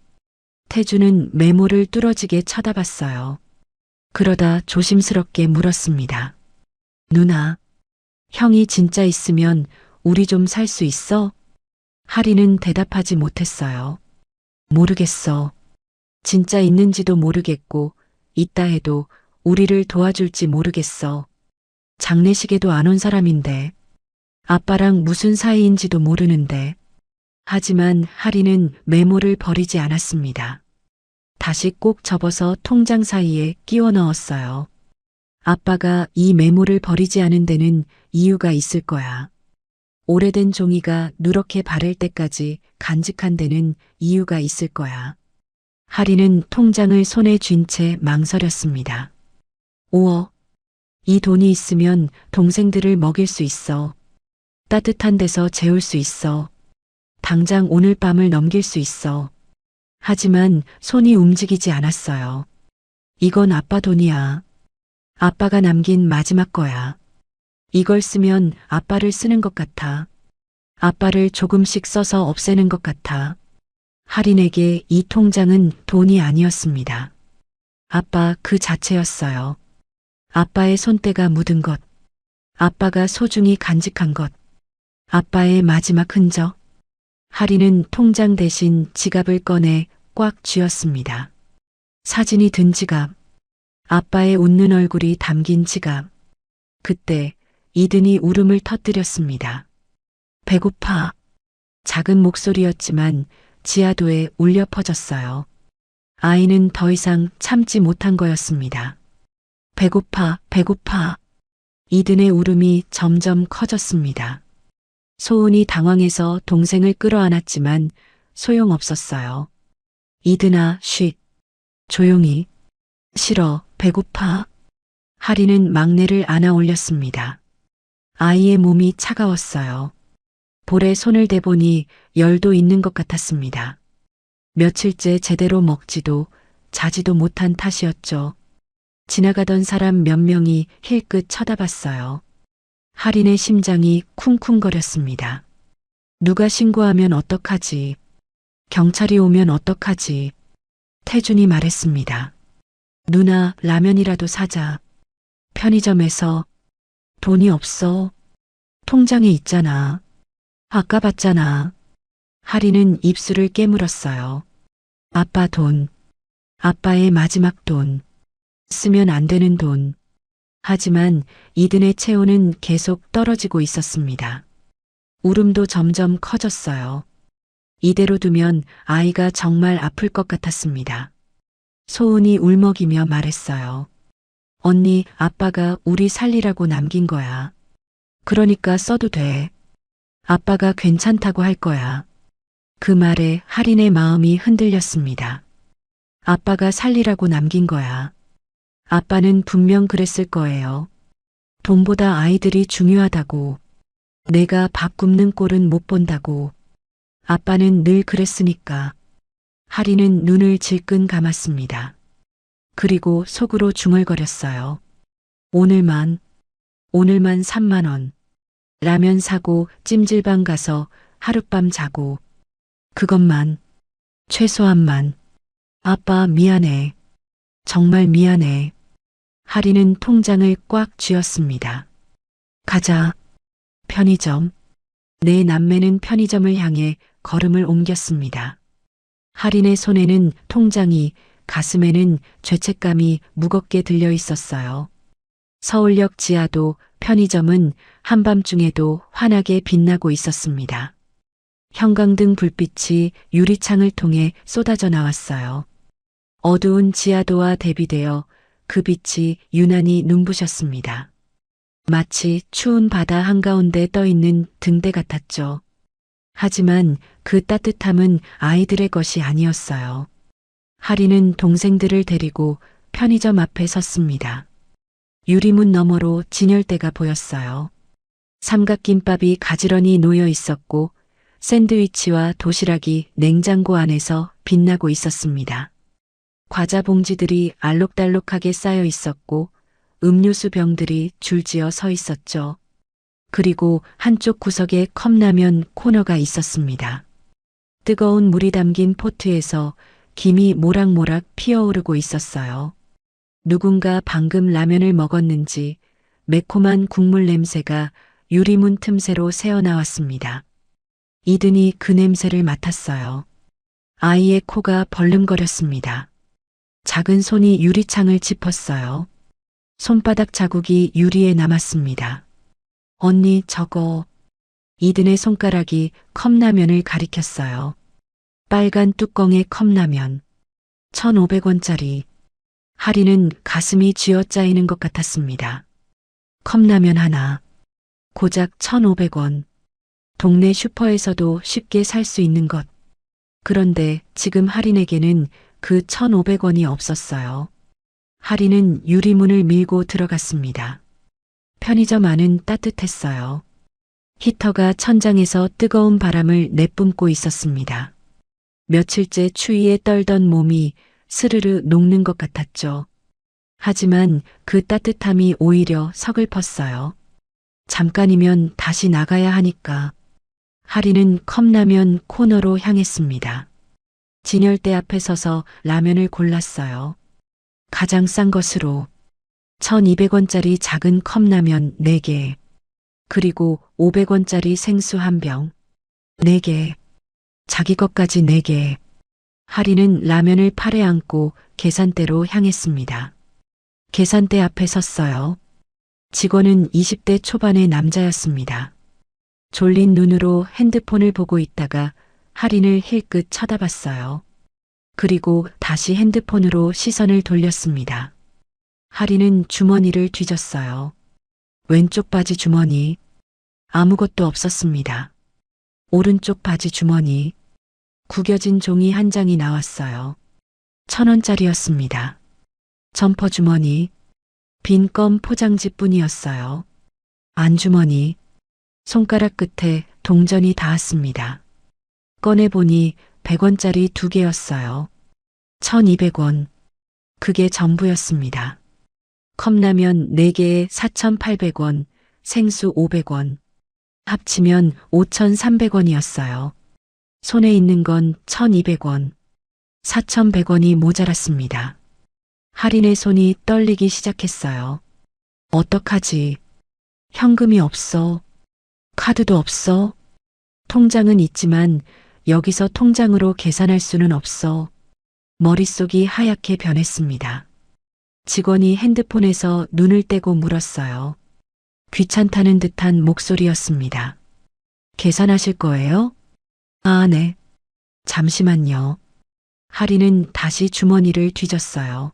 태준은 메모를 뚫어지게 쳐다봤어요. 그러다 조심스럽게 물었습니다. 누나, 형이 진짜 있으면 우리 좀 살 수 있어? 하리는 대답하지 못했어요. 모르겠어. 진짜 있는지도 모르겠고 있다 해도 우리를 도와줄지 모르겠어. 장례식에도 안 온 사람인데 아빠랑 무슨 사이인지도 모르는데. 하지만 하리는 메모를 버리지 않았습니다. 다시 꼭 접어서 통장 사이에 끼워 넣었어요. 아빠가 이 메모를 버리지 않은 데는 이유가 있을 거야. 오래된 종이가 누렇게 바를 때까지 간직한 데는 이유가 있을 거야. 하리는 통장을 손에 쥔 채 망설였습니다. 5억. 이 돈이 있으면 동생들을 먹일 수 있어. 따뜻한 데서 재울 수 있어. 당장 오늘 밤을 넘길 수 있어. 하지만 손이 움직이지 않았어요. 이건 아빠 돈이야. 아빠가 남긴 마지막 거야. 이걸 쓰면 아빠를 쓰는 것 같아. 아빠를 조금씩 써서 없애는 것 같아. 하린에게 이 통장은 돈이 아니었습니다. 아빠 그 자체였어요. 아빠의 손때가 묻은 것. 아빠가 소중히 간직한 것. 아빠의 마지막 흔적. 하리는 통장 대신 지갑을 꺼내 꽉 쥐었습니다. 사진이 든 지갑. 아빠의 웃는 얼굴이 담긴 지갑. 그때 이든이 울음을 터뜨렸습니다. 배고파. 작은 목소리였지만 지하도에 울려 퍼졌어요. 아이는 더 이상 참지 못한 거였습니다. 배고파, 배고파. 이든의 울음이 점점 커졌습니다. 소은이 당황해서 동생을 끌어안았지만 소용없었어요. 이든아, 쉿. 조용히. 싫어, 배고파. 하리는 막내를 안아 올렸습니다. 아이의 몸이 차가웠어요. 볼에 손을 대보니 열도 있는 것 같았습니다. 며칠째 제대로 먹지도 자지도 못한 탓이었죠. 지나가던 사람 몇 명이 힐끗 쳐다봤어요. 하린의 심장이 쿵쿵거렸습니다. 누가 신고하면 어떡하지? 경찰이 오면 어떡하지? 태준이 말했습니다. 누나, 라면이라도 사자. 편의점에서. 돈이 없어. 통장에 있잖아. 아까 봤잖아. 하리는 입술을 깨물었어요. 아빠 돈. 아빠의 마지막 돈. 쓰면 안 되는 돈. 하지만 이든의 체온은 계속 떨어지고 있었습니다. 울음도 점점 커졌어요. 이대로 두면 아이가 정말 아플 것 같았습니다. 소은이 울먹이며 말했어요. 언니, 아빠가 우리 살리라고 남긴 거야. 그러니까 써도 돼. 아빠가 괜찮다고 할 거야. 그 말에 할인의 마음이 흔들렸습니다. 아빠가 살리라고 남긴 거야. 아빠는 분명 그랬을 거예요. 돈보다 아이들이 중요하다고. 내가 밥 굶는 꼴은 못 본다고. 아빠는 늘 그랬으니까. 하리는 눈을 질끈 감았습니다. 그리고 속으로 중얼거렸어요. 오늘만 3만 원. 라면 사고 찜질방 가서 하룻밤 자고. 그것만, 최소한만. 아빠 미안해. 정말 미안해. 하리는 통장을 꽉 쥐었습니다. 가자. 편의점. 내 남매는 편의점을 향해 걸음을 옮겼습니다. 하린의 손에는 통장이, 가슴에는 죄책감이 무겁게 들려 있었어요. 서울역 지하도 편의점은 한밤중에도 환하게 빛나고 있었습니다. 형광등 불빛이 유리창을 통해 쏟아져 나왔어요. 어두운 지하도와 대비되어 그 빛이 유난히 눈부셨습니다. 마치 추운 바다 한가운데 떠있는 등대 같았죠. 하지만 그 따뜻함은 아이들의 것이 아니었어요. 하리는 동생들을 데리고 편의점 앞에 섰습니다. 유리문 너머로 진열대가 보였어요. 삼각김밥이 가지런히 놓여 있었고 샌드위치와 도시락이 냉장고 안에서 빛나고 있었습니다. 과자 봉지들이 알록달록하게 쌓여 있었고 음료수 병들이 줄지어 서 있었죠. 그리고 한쪽 구석에 컵라면 코너가 있었습니다. 뜨거운 물이 담긴 포트에서 김이 모락모락 피어오르고 있었어요. 누군가 방금 라면을 먹었는지 매콤한 국물 냄새가 유리문 틈새로 새어나왔습니다. 이든이 그 냄새를 맡았어요. 아이의 코가 벌름거렸습니다. 작은 손이 유리창을 짚었어요. 손바닥 자국이 유리에 남았습니다. 언니, 저거. 이든의 손가락이 컵라면을 가리켰어요. 빨간 뚜껑의 컵라면. 1,500원짜리. 하리는 가슴이 쥐어짜이는 것 같았습니다. 컵라면 하나. 고작 1,500원. 동네 슈퍼에서도 쉽게 살 수 있는 것. 그런데 지금 할인에게는 그 1,500원이 없었어요. 할인은 유리문을 밀고 들어갔습니다. 편의점 안은 따뜻했어요. 히터가 천장에서 뜨거운 바람을 내뿜고 있었습니다. 며칠째 추위에 떨던 몸이 스르르 녹는 것 같았죠. 하지만 그 따뜻함이 오히려 서글펐어요. 잠깐이면 다시 나가야 하니까. 하리는 컵라면 코너로 향했습니다. 진열대 앞에 서서 라면을 골랐어요. 가장 싼 것으로 1,200원짜리 작은 컵라면 4개, 그리고 500원짜리 생수 한 병, 4개, 자기 것까지 4개. 하리는 라면을 팔에 안고 계산대로 향했습니다. 계산대 앞에 섰어요. 직원은 20대 초반의 남자였습니다. 졸린 눈으로 핸드폰을 보고 있다가 할인을 힐끗 쳐다봤어요. 그리고 다시 핸드폰으로 시선을 돌렸습니다. 할인은 주머니를 뒤졌어요. 왼쪽 바지 주머니. 아무것도 없었습니다. 오른쪽 바지 주머니. 구겨진 종이 한 장이 나왔어요. 1,000원짜리였습니다. 점퍼 주머니. 빈 껌 포장지뿐이었어요. 안주머니. 손가락 끝에 동전이 닿았습니다. 꺼내보니 100원짜리 2개였어요. 1,200원. 그게 전부였습니다. 컵라면 4개에 4,800원, 생수 500원. 합치면 5,300원이었어요. 손에 있는 건 1,200원. 4,100원이 모자랐습니다. 할인의 손이 떨리기 시작했어요. 어떡하지? 현금이 없어. 카드도 없어. 통장은 있지만 여기서 통장으로 계산할 수는 없어. 머릿속이 하얗게 변했습니다. 직원이 핸드폰에서 눈을 떼고 물었어요. 귀찮다는 듯한 목소리였습니다. 계산하실 거예요? 아, 네. 잠시만요. 할인은 다시 주머니를 뒤졌어요.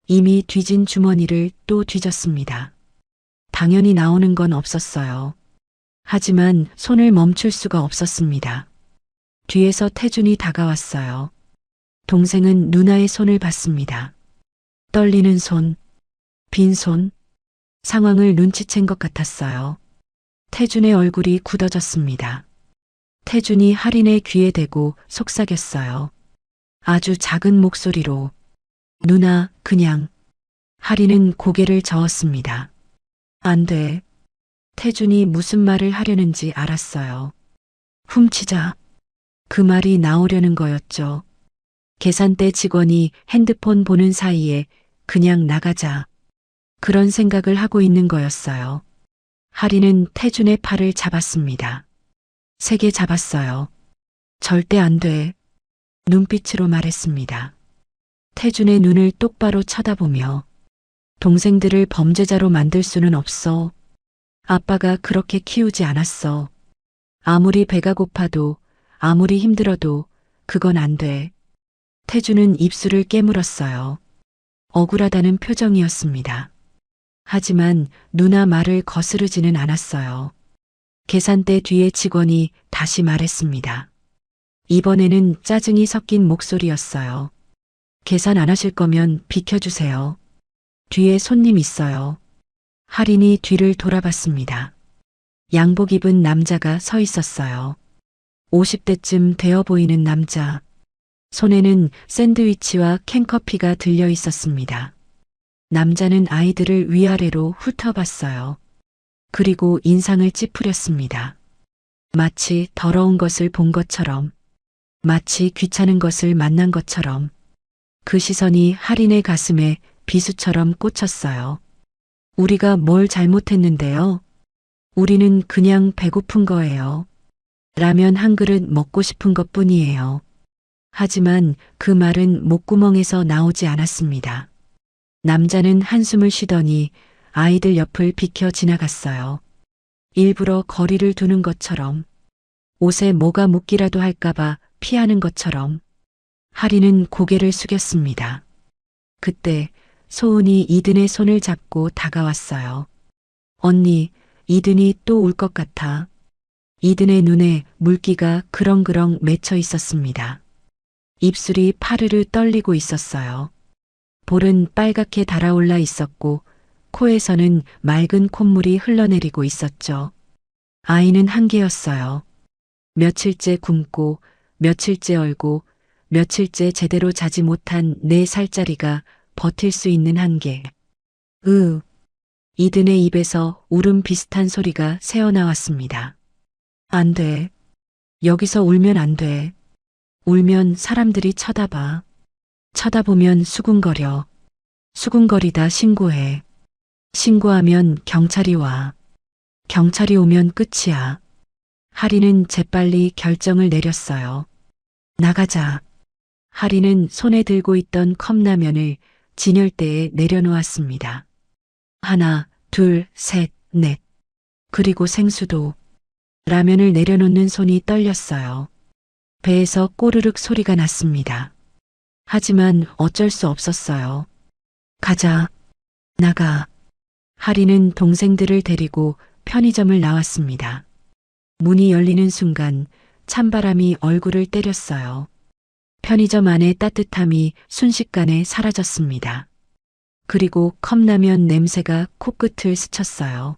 이미 뒤진 주머니를 또 뒤졌습니다. 당연히 나오는 건 없었어요. 하지만 손을 멈출 수가 없었습니다. 뒤에서 태준이 다가왔어요. 동생은 누나의 손을 봤습니다. 떨리는 손, 빈 손, 상황을 눈치챈 것 같았어요. 태준의 얼굴이 굳어졌습니다. 태준이 할인의 귀에 대고 속삭였어요. 아주 작은 목소리로 누나 그냥. 할인은 고개를 저었습니다. 안 돼. 태준이 무슨 말을 하려는지 알았어요. 훔치자. 그 말이 나오려는 거였죠. 계산대 직원이 핸드폰 보는 사이에 그냥 나가자. 그런 생각을 하고 있는 거였어요. 할인은 태준의 팔을 잡았습니다. 세게 잡았어요. 절대 안 돼. 눈빛으로 말했습니다. 태준의 눈을 똑바로 쳐다보며 동생들을 범죄자로 만들 수는 없어. 아빠가 그렇게 키우지 않았어. 아무리 배가 고파도 아무리 힘들어도 그건 안 돼. 태준은 입술을 깨물었어요. 억울하다는 표정이었습니다. 하지만 누나 말을 거스르지는 않았어요. 계산대 뒤에 직원이 다시 말했습니다. 이번에는 짜증이 섞인 목소리였어요. 계산 안 하실 거면 비켜주세요. 뒤에 손님 있어요. 할인이 뒤를 돌아봤습니다. 양복 입은 남자가 서 있었어요. 50대쯤 되어 보이는 남자. 손에는 샌드위치와 캔커피가 들려 있었습니다. 남자는 아이들을 위아래로 훑어봤어요. 그리고 인상을 찌푸렸습니다. 마치 더러운 것을 본 것처럼, 마치 귀찮은 것을 만난 것처럼 그 시선이 할인의 가슴에 비수처럼 꽂혔어요. 우리가 뭘 잘못했는데요? 우리는 그냥 배고픈 거예요. 라면 한 그릇 먹고 싶은 것 뿐이에요. 하지만 그 말은 목구멍에서 나오지 않았습니다. 남자는 한숨을 쉬더니 아이들 옆을 비켜 지나갔어요. 일부러 거리를 두는 것처럼, 옷에 뭐가 묻기라도 할까봐 피하는 것처럼. 할인은 고개를 숙였습니다. 그때 소은이 이든의 손을 잡고 다가왔어요. 언니, 이든이 또 울 것 같아. 이든의 눈에 물기가 그렁그렁 맺혀 있었습니다. 입술이 파르르 떨리고 있었어요. 볼은 빨갛게 달아올라 있었고 코에서는 맑은 콧물이 흘러내리고 있었죠. 아이는 한계였어요. 며칠째 굶고 며칠째 얼고 며칠째 제대로 자지 못한 4살짜리가 버틸 수 있는 한계. 이든의 입에서 울음 비슷한 소리가 새어나왔습니다. 안 돼. 여기서 울면 안 돼. 울면 사람들이 쳐다봐. 쳐다보면 수군거려. 수군거리다 신고해. 신고하면 경찰이 와. 경찰이 오면 끝이야. 할인은 재빨리 결정을 내렸어요. 나가자. 할인은 손에 들고 있던 컵라면을 진열대에 내려놓았습니다. 하나, 둘, 셋, 넷. 그리고 생수도. 라면을 내려놓는 손이 떨렸어요. 배에서 꼬르륵 소리가 났습니다. 하지만 어쩔 수 없었어요. 가자. 나가. 할인은 동생들을 데리고 편의점을 나왔습니다. 문이 열리는 순간 찬바람이 얼굴을 때렸어요. 편의점 안의 따뜻함이 순식간에 사라졌습니다. 그리고 컵라면 냄새가 코끝을 스쳤어요.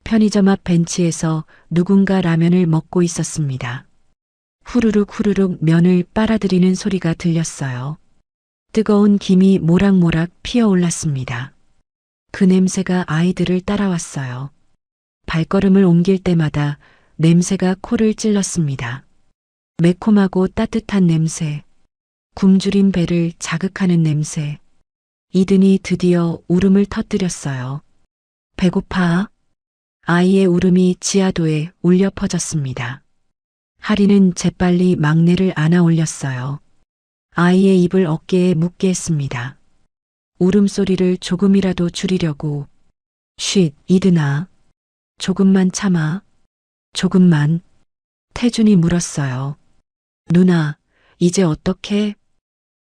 편의점 앞 벤치에서 누군가 라면을 먹고 있었습니다. 후루룩 후루룩 면을 빨아들이는 소리가 들렸어요. 뜨거운 김이 모락모락 피어올랐습니다. 그 냄새가 아이들을 따라왔어요. 발걸음을 옮길 때마다 냄새가 코를 찔렀습니다. 매콤하고 따뜻한 냄새, 굶주린 배를 자극하는 냄새. 이든이 드디어 울음을 터뜨렸어요. 배고파? 아이의 울음이 지하도에 울려 퍼졌습니다. 하리는 재빨리 막내를 안아 올렸어요. 아이의 입을 어깨에 묻게 했습니다. 울음소리를 조금이라도 줄이려고. 쉿, 이든아. 조금만 참아. 조금만. 태준이 물었어요. 누나, 이제 어떡해?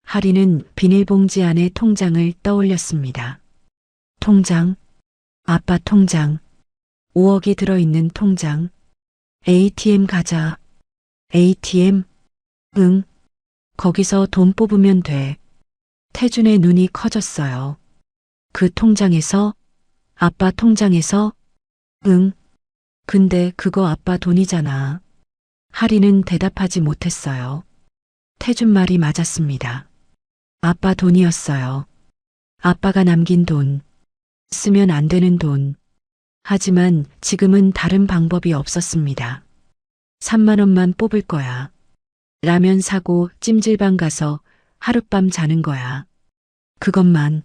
하리는 비닐봉지 안에 통장을 떠올렸습니다. 통장? 아빠 통장. 5억이 들어있는 통장. ATM 가자. ATM? 응. 거기서 돈 뽑으면 돼. 태준의 눈이 커졌어요. 그 통장에서? 아빠 통장에서? 응. 근데 그거 아빠 돈이잖아. 하리는 대답하지 못했어요. 태준 말이 맞았습니다. 아빠 돈이었어요. 아빠가 남긴 돈. 쓰면 안 되는 돈. 하지만 지금은 다른 방법이 없었습니다. 3만 원만 뽑을 거야. 라면 사고 찜질방 가서 하룻밤 자는 거야. 그것만.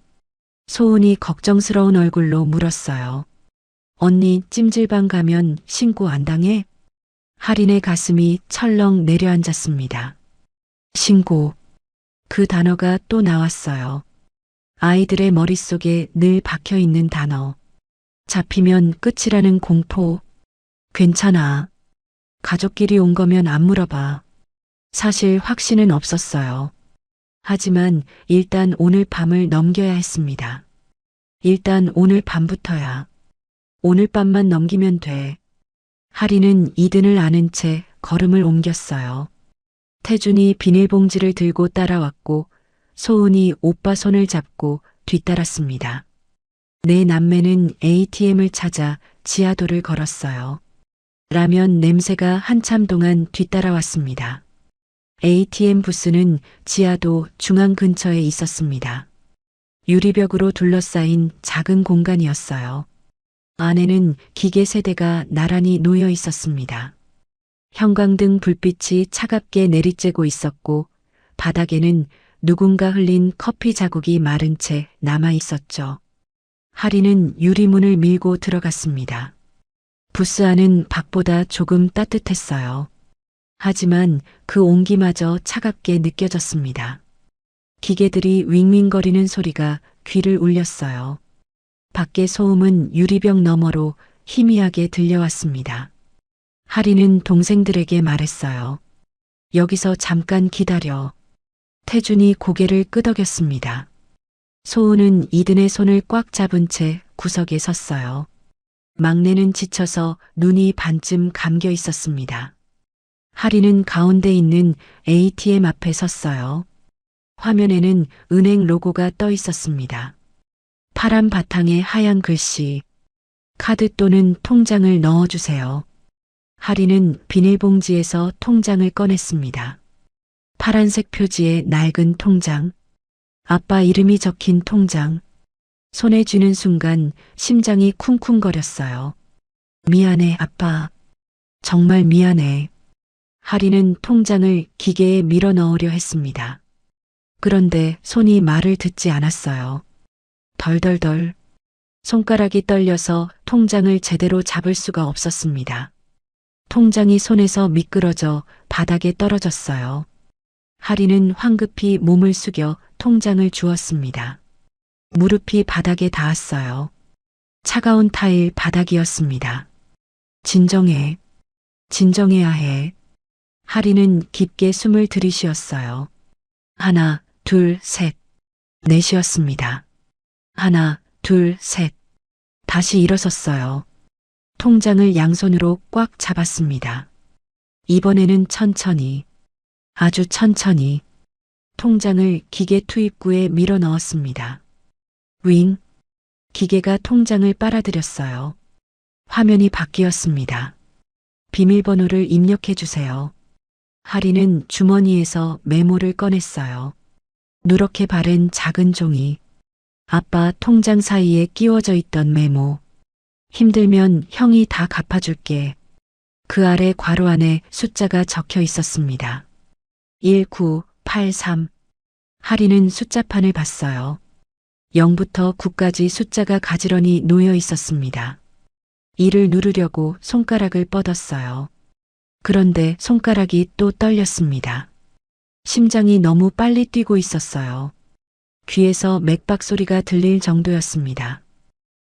소은이 걱정스러운 얼굴로 물었어요. 언니 찜질방 가면 신고 안 당해? 하린의 가슴이 철렁 내려앉았습니다. 신고. 그 단어가 또 나왔어요. 아이들의 머릿속에 늘 박혀 있는 단어. 잡히면 끝이라는 공포. 괜찮아. 가족끼리 온 거면 안 물어봐. 사실 확신은 없었어요. 하지만 일단 오늘 밤을 넘겨야 했습니다. 일단 오늘 밤부터야. 오늘 밤만 넘기면 돼. 하리는 이든을 아는 채 걸음을 옮겼어요. 태준이 비닐봉지를 들고 따라왔고 소은이 오빠 손을 잡고 뒤따랐습니다. 네 남매는 ATM을 찾아 지하도를 걸었어요. 라면 냄새가 한참 동안 뒤따라왔습니다. ATM 부스는 지하도 중앙 근처에 있었습니다. 유리벽으로 둘러싸인 작은 공간이었어요. 안에는 기계 세대가 나란히 놓여 있었습니다. 형광등 불빛이 차갑게 내리쬐고 있었고 바닥에는 누군가 흘린 커피 자국이 마른 채 남아 있었죠. 하리는 유리문을 밀고 들어갔습니다. 부스 안은 밖보다 조금 따뜻했어요. 하지만 그 온기마저 차갑게 느껴졌습니다. 기계들이 윙윙거리는 소리가 귀를 울렸어요. 밖의 소음은 유리벽 너머로 희미하게 들려왔습니다. 하리는 동생들에게 말했어요. 여기서 잠깐 기다려. 태준이 고개를 끄덕였습니다. 소은은 이든의 손을 꽉 잡은 채 구석에 섰어요. 막내는 지쳐서 눈이 반쯤 감겨 있었습니다. 하리는 가운데 있는 ATM 앞에 섰어요. 화면에는 은행 로고가 떠 있었습니다. 파란 바탕에 하얀 글씨. 카드 또는 통장을 넣어주세요. 하리는 비닐봉지에서 통장을 꺼냈습니다. 파란색 표지의 낡은 통장. 아빠 이름이 적힌 통장. 손에 쥐는 순간 심장이 쿵쿵거렸어요. 미안해, 아빠. 정말 미안해. 하리는 통장을 기계에 밀어 넣으려 했습니다. 그런데 손이 말을 듣지 않았어요. 덜덜덜. 손가락이 떨려서 통장을 제대로 잡을 수가 없었습니다. 통장이 손에서 미끄러져 바닥에 떨어졌어요. 하리는 황급히 몸을 숙여 통장을 주었습니다. 무릎이 바닥에 닿았어요. 차가운 타일 바닥이었습니다. 진정해. 진정해야 해. 하리는 깊게 숨을 들이쉬었어요. 하나, 둘, 셋. 내쉬었습니다. 하나, 둘, 셋. 다시 일어섰어요. 통장을 양손으로 꽉 잡았습니다. 이번에는 천천히, 아주 천천히 통장을 기계 투입구에 밀어 넣었습니다. 윙! 기계가 통장을 빨아들였어요. 화면이 바뀌었습니다. 비밀번호를 입력해 주세요. 하리는 주머니에서 메모를 꺼냈어요. 누렇게 바른 작은 종이. 아빠 통장 사이에 끼워져 있던 메모. 힘들면 형이 다 갚아줄게. 그 아래 괄호 안에 숫자가 적혀 있었습니다. 1983. 하리는 숫자판을 봤어요. 0부터 9까지 숫자가 가지런히 놓여 있었습니다. 이를 누르려고 손가락을 뻗었어요. 그런데 손가락이 또 떨렸습니다. 심장이 너무 빨리 뛰고 있었어요. 귀에서 맥박 소리가 들릴 정도였습니다.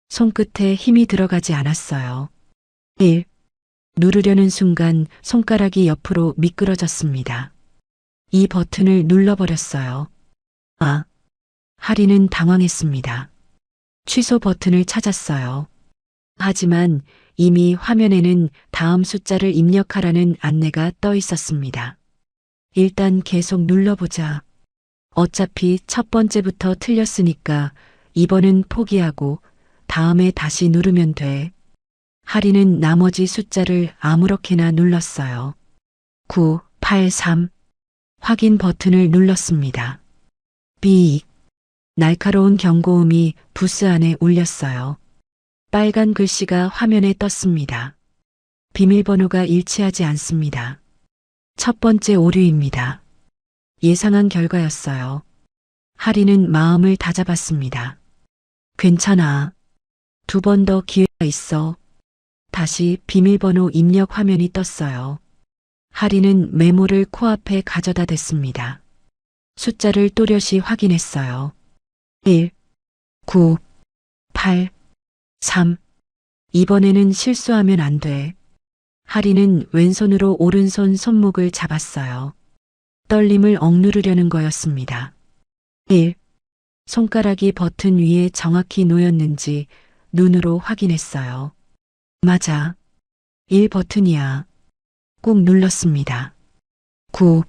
손끝에 힘이 들어가지 않았어요. 1. 누르려는 순간 손가락이 옆으로 미끄러졌습니다. 이 버튼을 눌러버렸어요. 아! 하리는 당황했습니다. 취소 버튼을 찾았어요. 하지만 이미 화면에는 다음 숫자를 입력하라는 안내가 떠 있었습니다. 일단 계속 눌러보자. 어차피 첫 번째부터 틀렸으니까 이번은 포기하고 다음에 다시 누르면 돼. 하리는 나머지 숫자를 아무렇게나 눌렀어요. 9, 8, 3. 확인 버튼을 눌렀습니다. 삐익. 날카로운 경고음이 부스 안에 울렸어요. 빨간 글씨가 화면에 떴습니다. 비밀번호가 일치하지 않습니다. 첫 번째 오류입니다. 예상한 결과였어요. 하리는 마음을 다잡았습니다. 괜찮아. 두 번 더 기회가 있어. 다시 비밀번호 입력 화면이 떴어요. 하리는 메모를 코앞에 가져다 댔습니다. 숫자를 또렷이 확인했어요. 1, 9, 8, 3. 이번에는 실수하면 안 돼. 하리는 왼손으로 오른손 손목을 잡았어요. 떨림을 억누르려는 거였습니다. 1. 손가락이 버튼 위에 정확히 놓였는지 눈으로 확인했어요. 맞아. 1 버튼이야. 꾹 눌렀습니다. 9.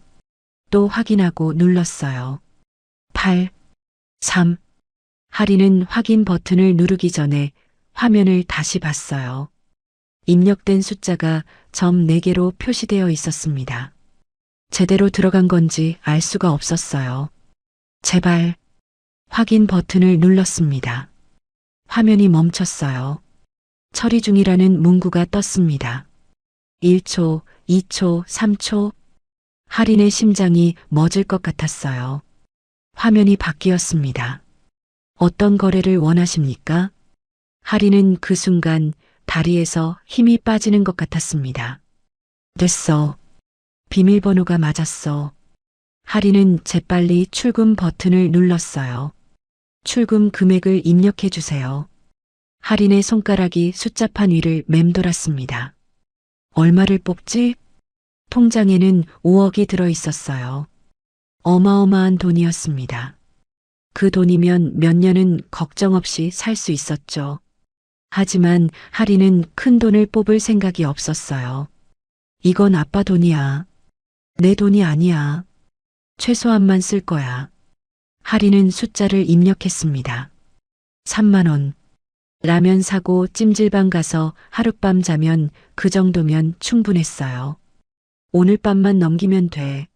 또 확인하고 눌렀어요. 8, 3. 하리는 확인 버튼을 누르기 전에 화면을 다시 봤어요. 입력된 숫자가 점 4개로 표시되어 있었습니다. 제대로 들어간 건지 알 수가 없었어요. 제발. 확인 버튼을 눌렀습니다. 화면이 멈췄어요. 처리 중이라는 문구가 떴습니다. 1초, 2초, 3초. 하린의 심장이 멎을 것 같았어요. 화면이 바뀌었습니다. 어떤 거래를 원하십니까? 하린은 그 순간 다리에서 힘이 빠지는 것 같았습니다. 됐어. 비밀번호가 맞았어. 하린은 재빨리 출금 버튼을 눌렀어요. 출금 금액을 입력해 주세요. 하린의 손가락이 숫자판 위를 맴돌았습니다. 얼마를 뽑지? 통장에는 5억이 들어 있었어요. 어마어마한 돈이었습니다. 그 돈이면 몇 년은 걱정 없이 살 수 있었죠. 하지만 하리는 큰 돈을 뽑을 생각이 없었어요. 이건 아빠 돈이야. 내 돈이 아니야. 최소한만 쓸 거야. 하리는 숫자를 입력했습니다. 3만 원. 라면 사고 찜질방 가서 하룻밤 자면 그 정도면 충분했어요. 오늘 밤만 넘기면 돼.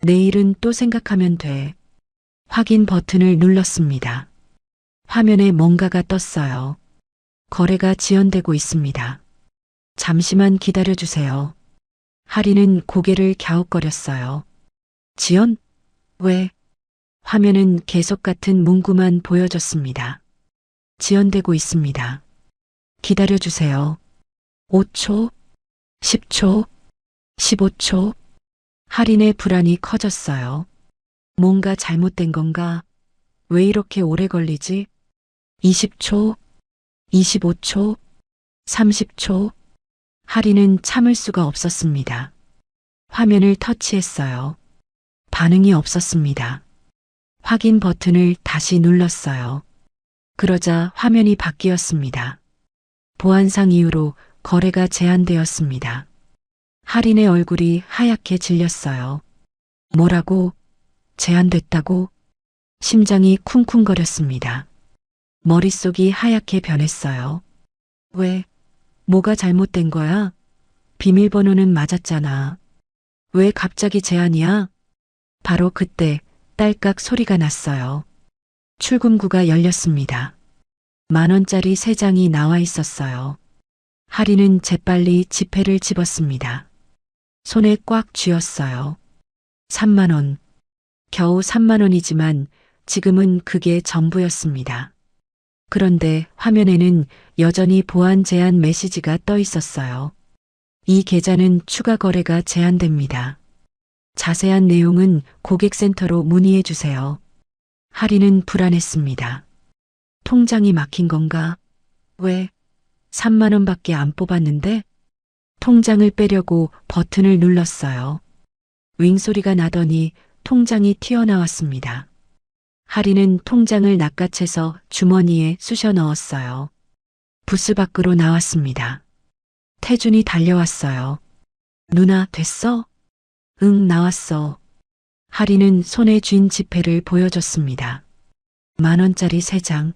내일은 또 생각하면 돼. 확인 버튼을 눌렀습니다. 화면에 뭔가가 떴어요. 거래가 지연되고 있습니다. 잠시만 기다려주세요. 하리는 고개를 갸웃거렸어요. 지연? 왜? 화면은 계속 같은 문구만 보여줬습니다. 지연되고 있습니다. 기다려주세요. 5초, 10초, 15초. 하린의 불안이 커졌어요. 뭔가 잘못된 건가? 왜 이렇게 오래 걸리지? 20초, 25초, 30초. 하린은 참을 수가 없었습니다. 화면을 터치했어요. 반응이 없었습니다. 확인 버튼을 다시 눌렀어요. 그러자 화면이 바뀌었습니다. 보안상 이유로 거래가 제한되었습니다. 하린의 얼굴이 하얗게 질렸어요. 뭐라고? 제한됐다고? 심장이 쿵쿵거렸습니다. 머릿속이 하얗게 변했어요. 왜? 뭐가 잘못된 거야? 비밀번호는 맞았잖아. 왜 갑자기 제한이야? 바로 그때 딸깍 소리가 났어요. 출금구가 열렸습니다. 10,000원짜리 3장이 나와 있었어요. 하리는 재빨리 지폐를 집었습니다. 손에 꽉 쥐었어요. 3만 원. 겨우 3만 원이지만 지금은 그게 전부였습니다. 그런데 화면에는 여전히 보안 제한 메시지가 떠 있었어요. 이 계좌는 추가 거래가 제한됩니다. 자세한 내용은 고객센터로 문의해 주세요. 하리는 불안했습니다. 통장이 막힌 건가? 왜? 3만 원밖에 안 뽑았는데? 통장을 빼려고 버튼을 눌렀어요. 윙 소리가 나더니 통장이 튀어나왔습니다. 하리는 통장을 낚아채서 주머니에 쑤셔 넣었어요. 부스 밖으로 나왔습니다. 태준이 달려왔어요. 누나, 됐어? 응, 나왔어. 하리는 손에 쥔 지폐를 보여줬습니다. 10,000원짜리 3장.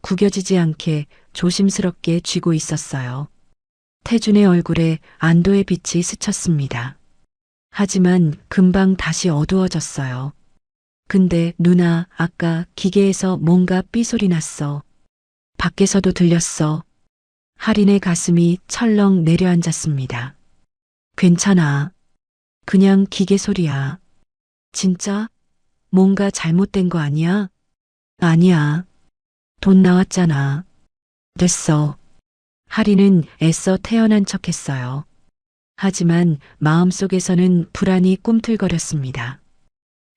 구겨지지 않게 조심스럽게 쥐고 있었어요. 태준의 얼굴에 안도의 빛이 스쳤습니다. 하지만 금방 다시 어두워졌어요. 근데 누나, 아까 기계에서 뭔가 삐소리 났어. 밖에서도 들렸어. 하린의 가슴이 철렁 내려앉았습니다. 괜찮아. 그냥 기계 소리야. 진짜? 뭔가 잘못된 거 아니야? 아니야. 돈 나왔잖아. 됐어. 하린은 애써 태어난 척했어요. 하지만 마음속에서는 불안이 꿈틀거렸습니다.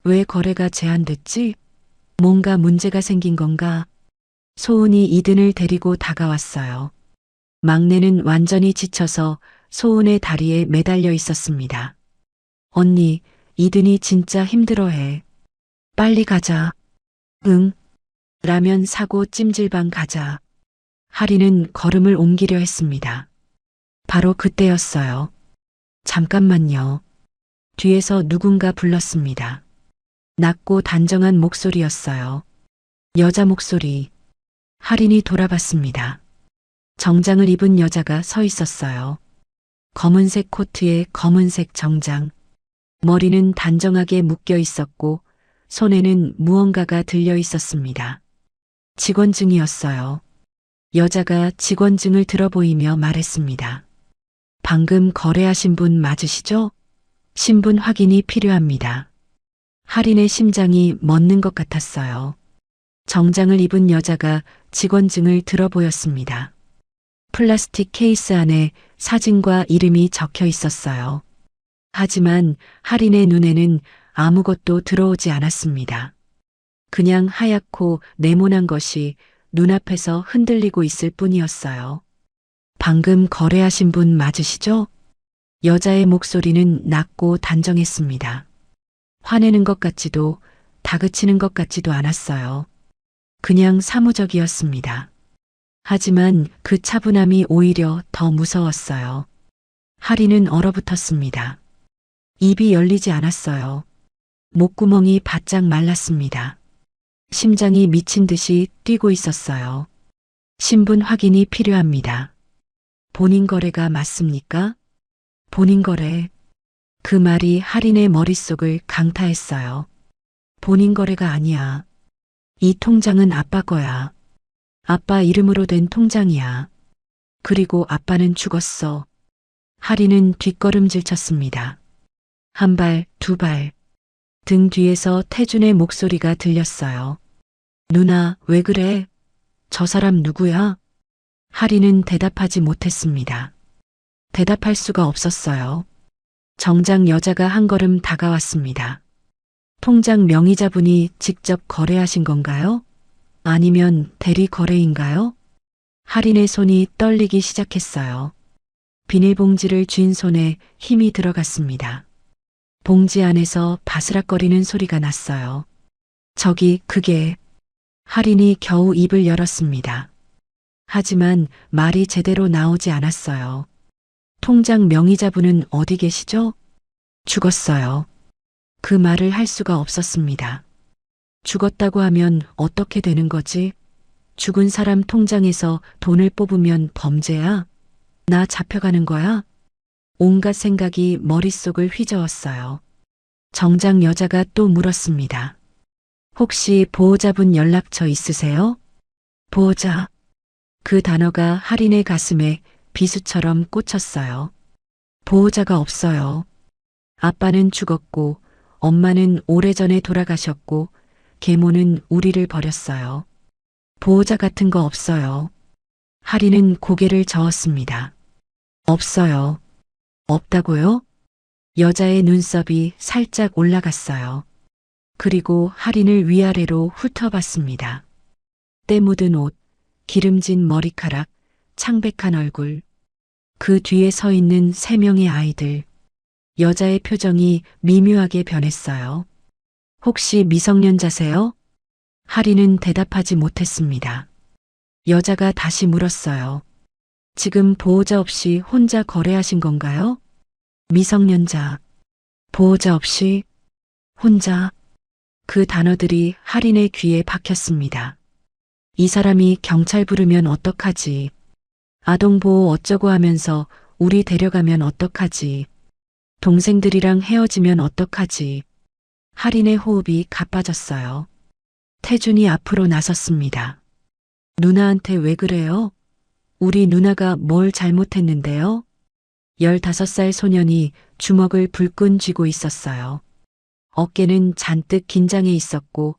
왜 거래가 제한됐지? 뭔가 문제가 생긴 건가? 소은이 이든을 데리고 다가왔어요. 막내는 완전히 지쳐서 소은의 다리에 매달려 있었습니다. 언니, 이든이 진짜 힘들어해. 빨리 가자. 응. 라면 사고 찜질방 가자. 하리는 걸음을 옮기려 했습니다. 바로 그때였어요. 잠깐만요. 뒤에서 누군가 불렀습니다. 낮고 단정한 목소리였어요. 여자 목소리. 하린이 돌아봤습니다. 정장을 입은 여자가 서 있었어요. 검은색 코트에 검은색 정장. 머리는 단정하게 묶여 있었고 손에는 무언가가 들려 있었습니다. 직원증이었어요. 여자가 직원증을 들어보이며 말했습니다. 방금 거래하신 분 맞으시죠? 신분 확인이 필요합니다. 하린의 심장이 멎는 것 같았어요. 정장을 입은 여자가 직원증을 들어보였습니다. 플라스틱 케이스 안에 사진과 이름이 적혀 있었어요. 하지만 하린의 눈에는 아무것도 들어오지 않았습니다. 그냥 하얗고 네모난 것이 눈앞에서 흔들리고 있을 뿐이었어요. 방금 거래하신 분 맞으시죠? 여자의 목소리는 낮고 단정했습니다. 화내는 것 같지도 다그치는 것 같지도 않았어요. 그냥 사무적이었습니다. 하지만 그 차분함이 오히려 더 무서웠어요. 하리는 얼어붙었습니다. 입이 열리지 않았어요. 목구멍이 바짝 말랐습니다. 심장이 미친 듯이 뛰고 있었어요. 신분 확인이 필요합니다. 본인 거래가 맞습니까? 본인 거래. 그 말이 하린의 머릿속을 강타했어요. 본인 거래가 아니야. 이 통장은 아빠 거야. 아빠 이름으로 된 통장이야. 그리고 아빠는 죽었어. 하린은 뒷걸음질 쳤습니다. 한 발, 두 발. 등 뒤에서 태준의 목소리가 들렸어요. 누나, 왜 그래? 저 사람 누구야? 하린은 대답하지 못했습니다. 대답할 수가 없었어요. 정작 여자가 한 걸음 다가왔습니다. 통장 명의자분이 직접 거래하신 건가요? 아니면 대리 거래인가요? 하린의 손이 떨리기 시작했어요. 비닐봉지를 쥔 손에 힘이 들어갔습니다. 봉지 안에서 바스락거리는 소리가 났어요. 그게. 하린이 겨우 입을 열었습니다. 하지만 말이 제대로 나오지 않았어요. 통장 명의자분은 어디 계시죠? 죽었어요. 그 말을 할 수가 없었습니다. 죽었다고 하면 어떻게 되는 거지? 죽은 사람 통장에서 돈을 뽑으면 범죄야? 나 잡혀가는 거야? 온갖 생각이 머릿속을 휘저었어요. 정작 여자가 또 물었습니다. 혹시 보호자분 연락처 있으세요? 보호자. 그 단어가 하린의 가슴에 비수처럼 꽂혔어요. 보호자가 없어요. 아빠는 죽었고 엄마는 오래전에 돌아가셨고 계모는 우리를 버렸어요. 보호자 같은 거 없어요. 하리는 고개를 저었습니다. 없어요. 없다고요? 여자의 눈썹이 살짝 올라갔어요. 그리고 하린을 위아래로 훑어봤습니다. 때 묻은 옷, 기름진 머리카락, 창백한 얼굴. 그 뒤에 서 있는 3명의 아이들. 여자의 표정이 미묘하게 변했어요. 혹시 미성년자세요? 하리는 대답하지 못했습니다. 여자가 다시 물었어요. 지금 보호자 없이 혼자 거래하신 건가요? 미성년자. 보호자 없이 혼자. 그 단어들이 하린의 귀에 박혔습니다. 이 사람이 경찰 부르면 어떡하지? 아동보호 어쩌고 하면서 우리 데려가면 어떡하지? 동생들이랑 헤어지면 어떡하지? 하린의 호흡이 가빠졌어요. 태준이 앞으로 나섰습니다. 누나한테 왜 그래요? 우리 누나가 뭘 잘못했는데요? 15살 소년이 주먹을 불끈 쥐고 있었어요. 어깨는 잔뜩 긴장해 있었고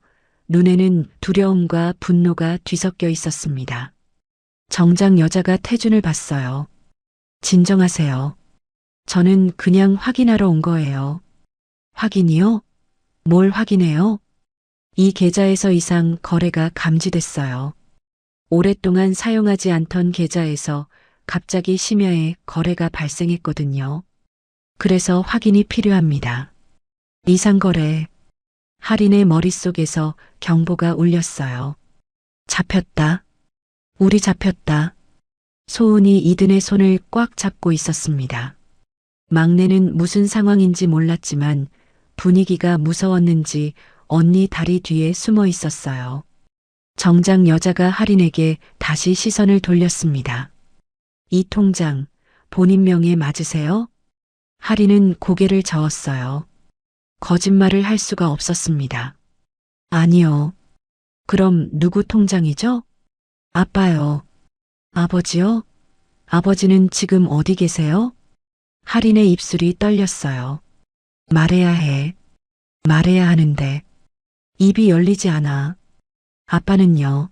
눈에는 두려움과 분노가 뒤섞여 있었습니다. 정작 여자가 태준을 봤어요. 진정하세요. 저는 그냥 확인하러 온 거예요. 확인이요? 뭘 확인해요? 이 계좌에서 이상 거래가 감지됐어요. 오랫동안 사용하지 않던 계좌에서 갑자기 심야에 거래가 발생했거든요. 그래서 확인이 필요합니다. 이상 거래. 하린의 머릿속에서 경보가 울렸어요. 잡혔다. 우리 잡혔다. 소은이 이든의 손을 꽉 잡고 있었습니다. 막내는 무슨 상황인지 몰랐지만 분위기가 무서웠는지 언니 다리 뒤에 숨어 있었어요. 정작 여자가 하린에게 다시 시선을 돌렸습니다. 이 통장, 본인 명에 맞으세요? 하린은 고개를 저었어요. 거짓말을 할 수가 없었습니다. 아니요. 그럼 누구 통장이죠? 아빠요. 아버지요? 아버지는 지금 어디 계세요? 하린의 입술이 떨렸어요. 말해야 해. 말해야 하는데 입이 열리지 않아. 아빠는요?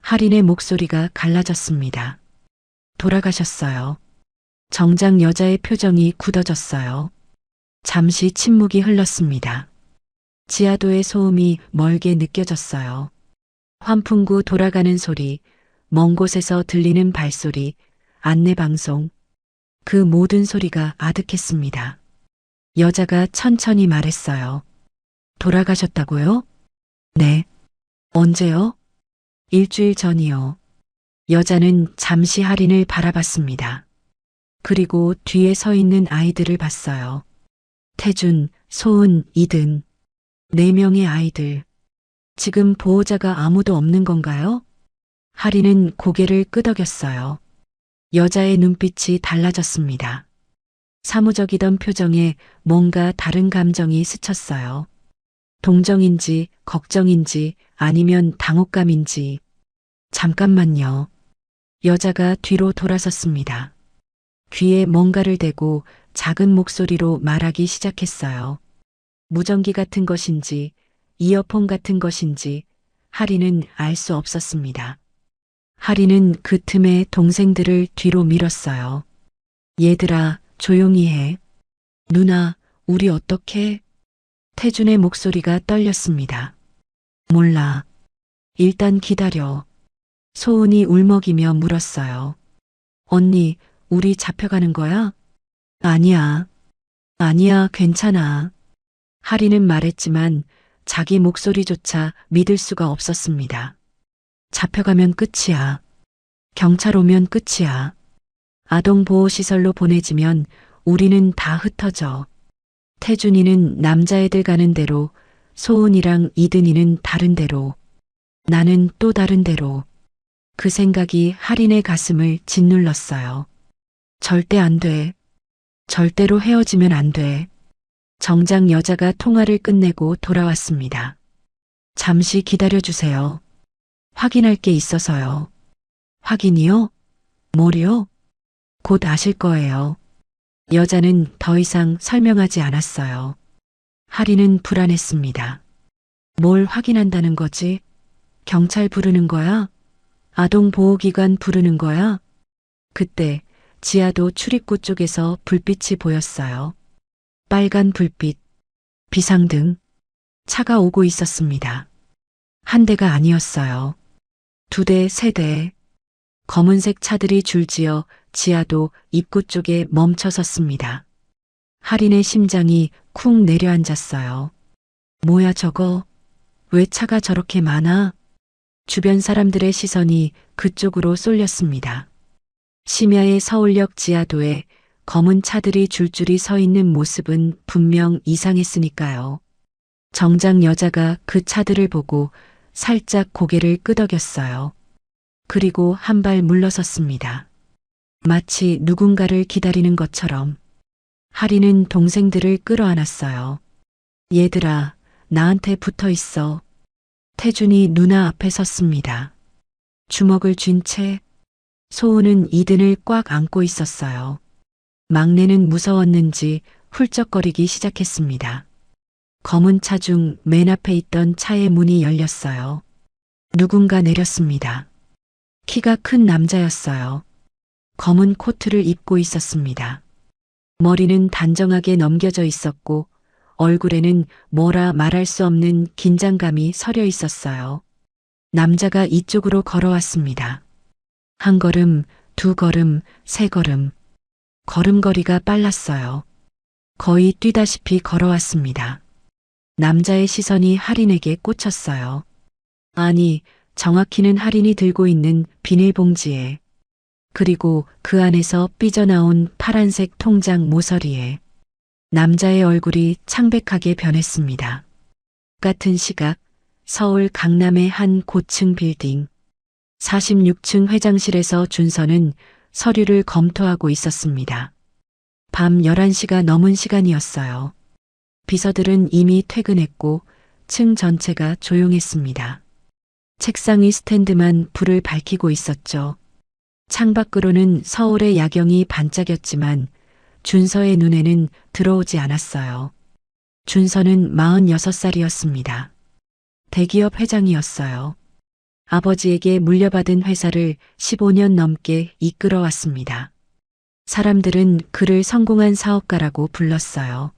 하린의 목소리가 갈라졌습니다. 돌아가셨어요. 정작 여자의 표정이 굳어졌어요. 잠시 침묵이 흘렀습니다. 지하도의 소음이 멀게 느껴졌어요. 환풍구 돌아가는 소리, 먼 곳에서 들리는 발소리, 안내방송. 그 모든 소리가 아득했습니다. 여자가 천천히 말했어요. 돌아가셨다고요? 네. 언제요? 일주일 전이요. 여자는 잠시 하린을 바라봤습니다. 그리고 뒤에 서 있는 아이들을 봤어요. 태준, 소은, 이든. 4명의 아이들. 지금 보호자가 아무도 없는 건가요? 하린은 고개를 끄덕였어요. 여자의 눈빛이 달라졌습니다. 사무적이던 표정에 뭔가 다른 감정이 스쳤어요. 동정인지, 걱정인지, 아니면 당혹감인지. 잠깐만요. 여자가 뒤로 돌아섰습니다. 귀에 뭔가를 대고 작은 목소리로 말하기 시작했어요. 무전기 같은 것인지, 이어폰 같은 것인지, 하린은 알 수 없었습니다. 하린은 그 틈에 동생들을 뒤로 밀었어요. 얘들아, 조용히 해. 누나, 우리 어떡해? 태준의 목소리가 떨렸습니다. 몰라. 일단 기다려. 소은이 울먹이며 물었어요. 언니, 우리 잡혀가는 거야? 아니야. 아니야, 괜찮아. 하리는 말했지만 자기 목소리조차 믿을 수가 없었습니다. 잡혀가면 끝이야. 경찰 오면 끝이야. 아동보호시설로 보내지면 우리는 다 흩어져. 태준이는 남자애들 가는 대로, 소은이랑 이든이는 다른 데로, 나는 또 다른 데로. 그 생각이 하린의 가슴을 짓눌렀어요. 절대 안 돼. 절대로 헤어지면 안 돼. 정작 여자가 통화를 끝내고 돌아왔습니다. 잠시 기다려주세요. 확인할 게 있어서요. 확인이요? 뭐요? 곧 아실 거예요. 여자는 더 이상 설명하지 않았어요. 하리는 불안했습니다. 뭘 확인한다는 거지? 경찰 부르는 거야? 아동보호기관 부르는 거야? 그때 지하도 출입구 쪽에서 불빛이 보였어요. 빨간 불빛, 비상등, 차가 오고 있었습니다. 한 대가 아니었어요. 두 대, 세 대. 검은색 차들이 줄지어 지하도 입구 쪽에 멈춰 섰습니다. 할인의 심장이 쿵 내려앉았어요. 뭐야 저거? 왜 차가 저렇게 많아? 주변 사람들의 시선이 그쪽으로 쏠렸습니다. 심야의 서울역 지하도에 검은 차들이 줄줄이 서 있는 모습은 분명 이상했으니까요. 정장 여자가 그 차들을 보고 살짝 고개를 끄덕였어요. 그리고 한 발 물러섰습니다. 마치 누군가를 기다리는 것처럼. 하리는 동생들을 끌어안았어요. 얘들아, 나한테 붙어 있어. 태준이 누나 앞에 섰습니다. 주먹을 쥔 채 소은은 이든을 꽉 안고 있었어요. 막내는 무서웠는지 훌쩍거리기 시작했습니다. 검은 차 중 맨 앞에 있던 차의 문이 열렸어요. 누군가 내렸습니다. 키가 큰 남자였어요. 검은 코트를 입고 있었습니다. 머리는 단정하게 넘겨져 있었고 얼굴에는 뭐라 말할 수 없는 긴장감이 서려 있었어요. 남자가 이쪽으로 걸어왔습니다. 한 걸음, 두 걸음, 세 걸음. 걸음걸이가 빨랐어요. 거의 뛰다시피 걸어왔습니다. 남자의 시선이 할인에게 꽂혔어요. 아니, 정확히는 할인이 들고 있는 비닐봉지에, 그리고 그 안에서 삐져나온 파란색 통장 모서리에 남자의 얼굴이 창백하게 변했습니다. 같은 시각 서울 강남의 한 고층 빌딩 46층 회장실에서 준서는 서류를 검토하고 있었습니다. 밤 11시가 넘은 시간이었어요. 비서들은 이미 퇴근했고 층 전체가 조용했습니다. 책상 위 스탠드만 불을 밝히고 있었죠. 창밖으로는 서울의 야경이 반짝였지만 준서의 눈에는 들어오지 않았어요. 준서는 46살이었습니다. 대기업 회장이었어요. 아버지에게 물려받은 회사를 15년 넘게 이끌어왔습니다. 사람들은 그를 성공한 사업가라고 불렀어요.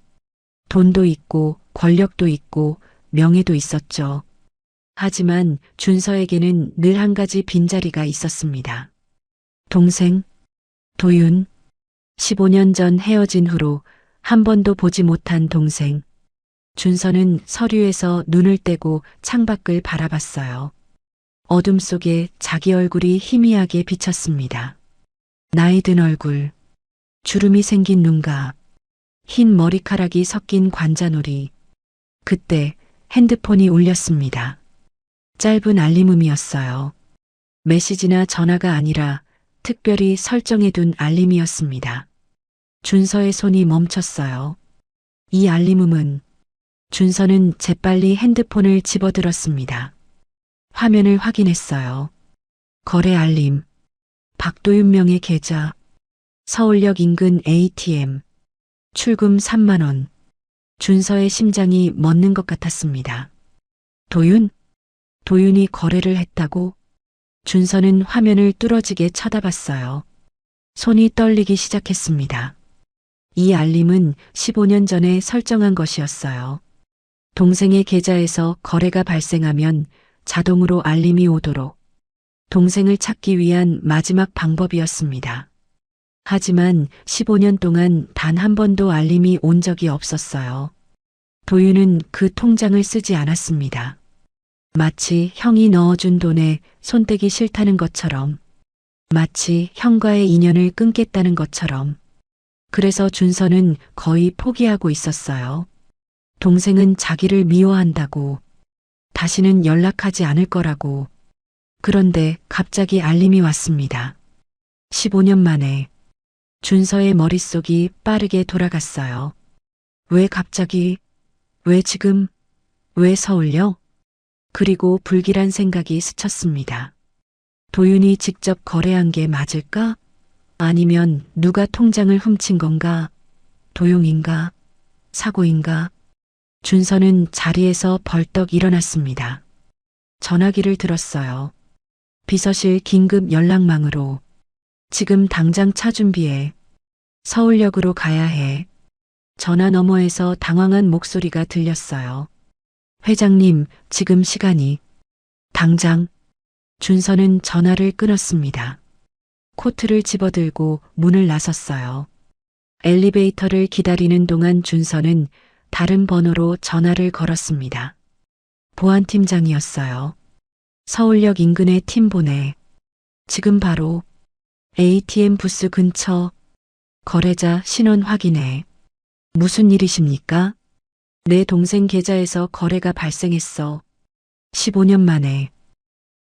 돈도 있고 권력도 있고 명예도 있었죠. 하지만 준서에게는 늘 한 가지 빈자리가 있었습니다. 동생, 도윤, 15년 전 헤어진 후로 한 번도 보지 못한 동생. 준서는 서류에서 눈을 떼고 창밖을 바라봤어요. 어둠 속에 자기 얼굴이 희미하게 비쳤습니다. 나이 든 얼굴, 주름이 생긴 눈가, 흰 머리카락이 섞인 관자놀이. 그때 핸드폰이 울렸습니다. 짧은 알림음이었어요. 메시지나 전화가 아니라 특별히 설정해둔 알림이었습니다. 준서의 손이 멈췄어요. 이 알림음은 준서는 재빨리 핸드폰을 집어들었습니다. 화면을 확인했어요. 거래 알림, 박도윤 명의 계좌, 서울역 인근 ATM, 출금 3만 원. 준서의 심장이 멎는 것 같았습니다. 도윤? 도윤이 거래를 했다고? 준서는 화면을 뚫어지게 쳐다봤어요. 손이 떨리기 시작했습니다. 이 알림은 15년 전에 설정한 것이었어요. 동생의 계좌에서 거래가 발생하면 자동으로 알림이 오도록 동생을 찾기 위한 마지막 방법이었습니다. 하지만 15년 동안 단 한 번도 알림이 온 적이 없었어요. 도윤은 그 통장을 쓰지 않았습니다. 마치 형이 넣어준 돈에 손대기 싫다는 것처럼, 마치 형과의 인연을 끊겠다는 것처럼. 그래서 준서는 거의 포기하고 있었어요. 동생은 자기를 미워한다고, 다시는 연락하지 않을 거라고. 그런데 갑자기 알림이 왔습니다. 15년 만에. 준서의 머릿속이 빠르게 돌아갔어요. 왜 갑자기? 왜 지금? 왜 서울요? 그리고 불길한 생각이 스쳤습니다. 도윤이 직접 거래한 게 맞을까? 아니면 누가 통장을 훔친 건가? 도용인가? 사고인가? 준서는 자리에서 벌떡 일어났습니다. 전화기를 들었어요. 비서실 긴급 연락망으로 지금 당장 차 준비해. 서울역으로 가야 해. 전화 너머에서 당황한 목소리가 들렸어요. 회장님, 지금 시간이. 당장. 준서는 전화를 끊었습니다. 코트를 집어들고 문을 나섰어요. 엘리베이터를 기다리는 동안 준서는 다른 번호로 전화를 걸었습니다. 보안팀장이었어요. 서울역 인근의 팀 보내. 지금 바로. ATM 부스 근처. 거래자 신원 확인해. 무슨 일이십니까? 내 동생 계좌에서 거래가 발생했어. 15년 만에.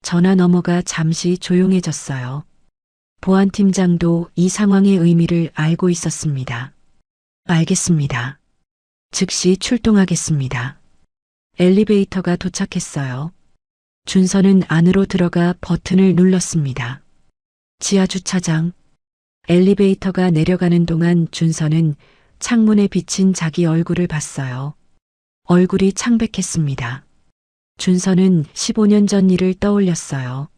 전화 너머가 잠시 조용해졌어요. 보안팀장도 이 상황의 의미를 알고 있었습니다. 알겠습니다. 즉시 출동하겠습니다. 엘리베이터가 도착했어요. 준서는 안으로 들어가 버튼을 눌렀습니다. 지하 주차장. 엘리베이터가 내려가는 동안 준서는 창문에 비친 자기 얼굴을 봤어요. 얼굴이 창백했습니다. 준서는 15년 전 일을 떠올렸어요.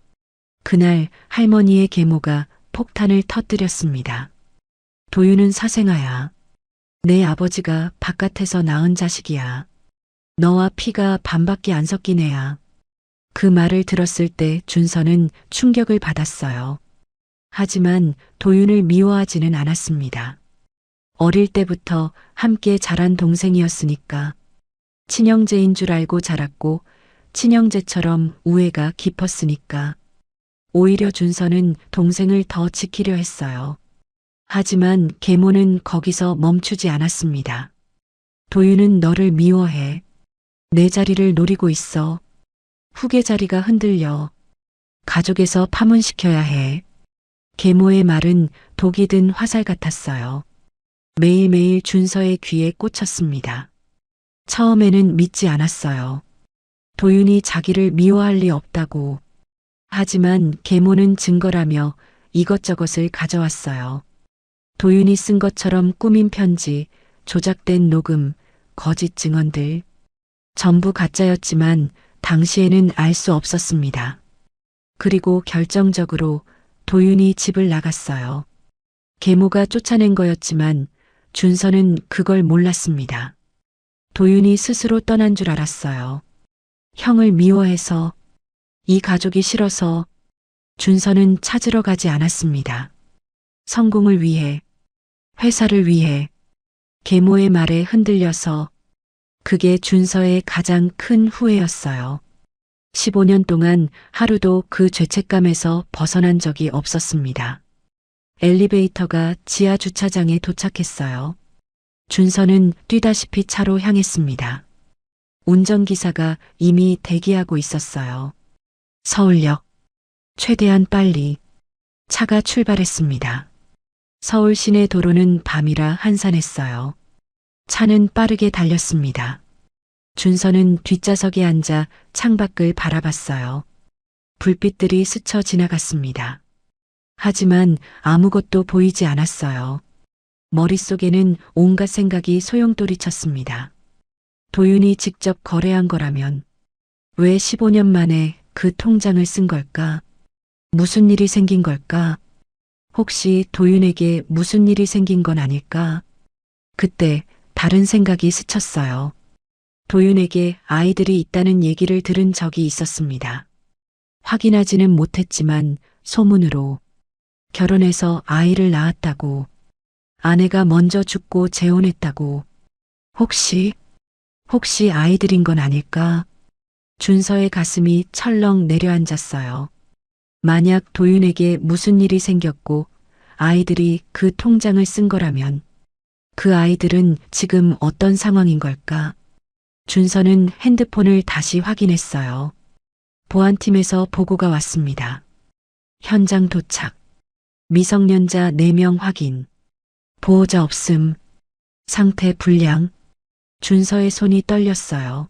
그날 할머니의 계모가 폭탄을 터뜨렸습니다. 도윤은 사생아야. 내 아버지가 바깥에서 낳은 자식이야. 너와 피가 반밖에 안 섞인 애야. 그 말을 들었을 때 준서는 충격을 받았어요. 하지만 도윤을 미워하지는 않았습니다. 어릴 때부터 함께 자란 동생이었으니까. 친형제인 줄 알고 자랐고 친형제처럼 우애가 깊었으니까. 오히려 준서는 동생을 더 지키려 했어요. 하지만 계모는 거기서 멈추지 않았습니다. 도윤은 너를 미워해. 내 자리를 노리고 있어. 후계 자리가 흔들려. 가족에서 파문시켜야 해. 계모의 말은 독이 든 화살 같았어요. 매일매일 준서의 귀에 꽂혔습니다. 처음에는 믿지 않았어요. 도윤이 자기를 미워할 리 없다고. 하지만 계모는 증거라며 이것저것을 가져왔어요. 도윤이 쓴 것처럼 꾸민 편지, 조작된 녹음, 거짓 증언들. 전부 가짜였지만 당시에는 알 수 없었습니다. 그리고 결정적으로 도윤이 집을 나갔어요. 계모가 쫓아낸 거였지만 준서는 그걸 몰랐습니다. 도윤이 스스로 떠난 줄 알았어요. 형을 미워해서, 이 가족이 싫어서. 준서는 찾으러 가지 않았습니다. 성공을 위해, 회사를 위해. 계모의 말에 흔들려서. 그게 준서의 가장 큰 후회였어요. 15년 동안 하루도 그 죄책감에서 벗어난 적이 없었습니다. 엘리베이터가 지하 주차장에 도착했어요. 준서는 뛰다시피 차로 향했습니다. 운전기사가 이미 대기하고 있었어요. 서울역. 최대한 빨리. 차가 출발했습니다. 서울 시내 도로는 밤이라 한산했어요. 차는 빠르게 달렸습니다. 준서는 뒷좌석에 앉아 창밖을 바라봤어요. 불빛들이 스쳐 지나갔습니다. 하지만 아무것도 보이지 않았어요. 머릿속에는 온갖 생각이 소용돌이쳤습니다. 도윤이 직접 거래한 거라면 왜 15년 만에 그 통장을 쓴 걸까? 무슨 일이 생긴 걸까? 혹시 도윤에게 무슨 일이 생긴 건 아닐까? 그때 다른 생각이 스쳤어요. 도윤에게 아이들이 있다는 얘기를 들은 적이 있었습니다. 확인하지는 못했지만 소문으로 결혼해서 아이를 낳았다고, 아내가 먼저 죽고 재혼했다고. 혹시 아이들인 건 아닐까? 준서의 가슴이 철렁 내려앉았어요. 만약 도윤에게 무슨 일이 생겼고 아이들이 그 통장을 쓴 거라면 그 아이들은 지금 어떤 상황인 걸까? 준서는 핸드폰을 다시 확인했어요. 보안팀에서 보고가 왔습니다. 현장 도착. 미성년자 4명 확인. 보호자 없음. 상태 불량. 준서의 손이 떨렸어요.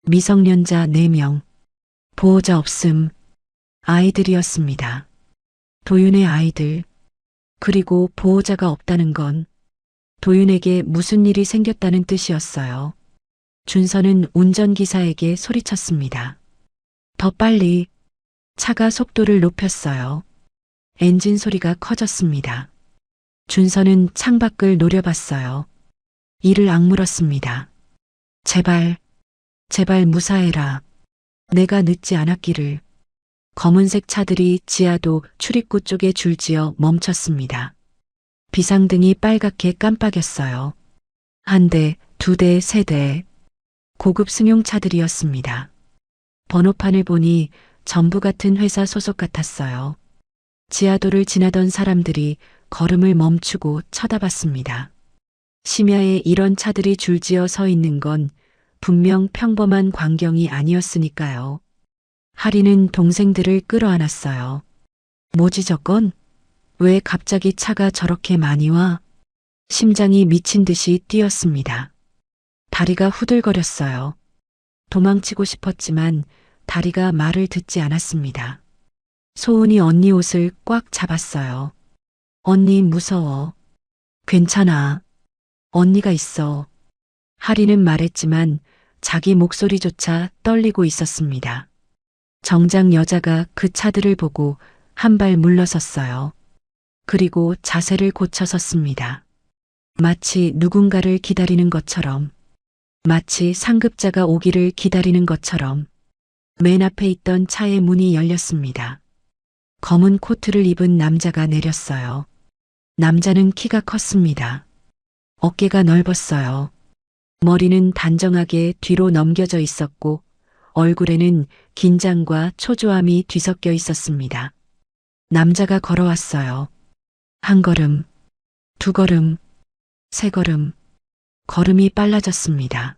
미성년자 4명. 보호자 없음. 아이들이었습니다. 도윤의 아이들. 그리고 보호자가 없다는 건 도윤에게 무슨 일이 생겼다는 뜻이었어요. 준서는 운전기사에게 소리쳤습니다. 더 빨리. 차가 속도를 높였어요. 엔진 소리가 커졌습니다. 준서는 창밖을 노려봤어요. 이를 악물었습니다. 제발, 제발 무사해라. 내가 늦지 않았기를. 검은색 차들이 지하도 출입구 쪽에 줄지어 멈췄습니다. 비상등이 빨갛게 깜빡였어요. 한 대, 두 대, 세 대. 고급 승용차들이었습니다. 번호판을 보니 전부 같은 회사 소속 같았어요. 지하도를 지나던 사람들이 걸음을 멈추고 쳐다봤습니다. 심야에 이런 차들이 줄지어 서 있는 건 분명 평범한 광경이 아니었으니까요. 하리는 동생들을 끌어안았어요. 뭐지 저건? 왜 갑자기 차가 저렇게 많이 와? 심장이 미친 듯이 뛰었습니다. 다리가 후들거렸어요. 도망치고 싶었지만 다리가 말을 듣지 않았습니다. 소은이 언니 옷을 꽉 잡았어요. 언니 무서워. 괜찮아. 언니가 있어. 하리는 말했지만 자기 목소리조차 떨리고 있었습니다. 정작 여자가 그 차들을 보고 한 발 물러섰어요. 그리고 자세를 고쳐 섰습니다. 마치 누군가를 기다리는 것처럼, 마치 상급자가 오기를 기다리는 것처럼. 맨 앞에 있던 차의 문이 열렸습니다. 검은 코트를 입은 남자가 내렸어요. 남자는 키가 컸습니다. 어깨가 넓었어요. 머리는 단정하게 뒤로 넘겨져 있었고 얼굴에는 긴장과 초조함이 뒤섞여 있었습니다. 남자가 걸어왔어요. 한 걸음, 두 걸음, 세 걸음. 걸음이 빨라졌습니다.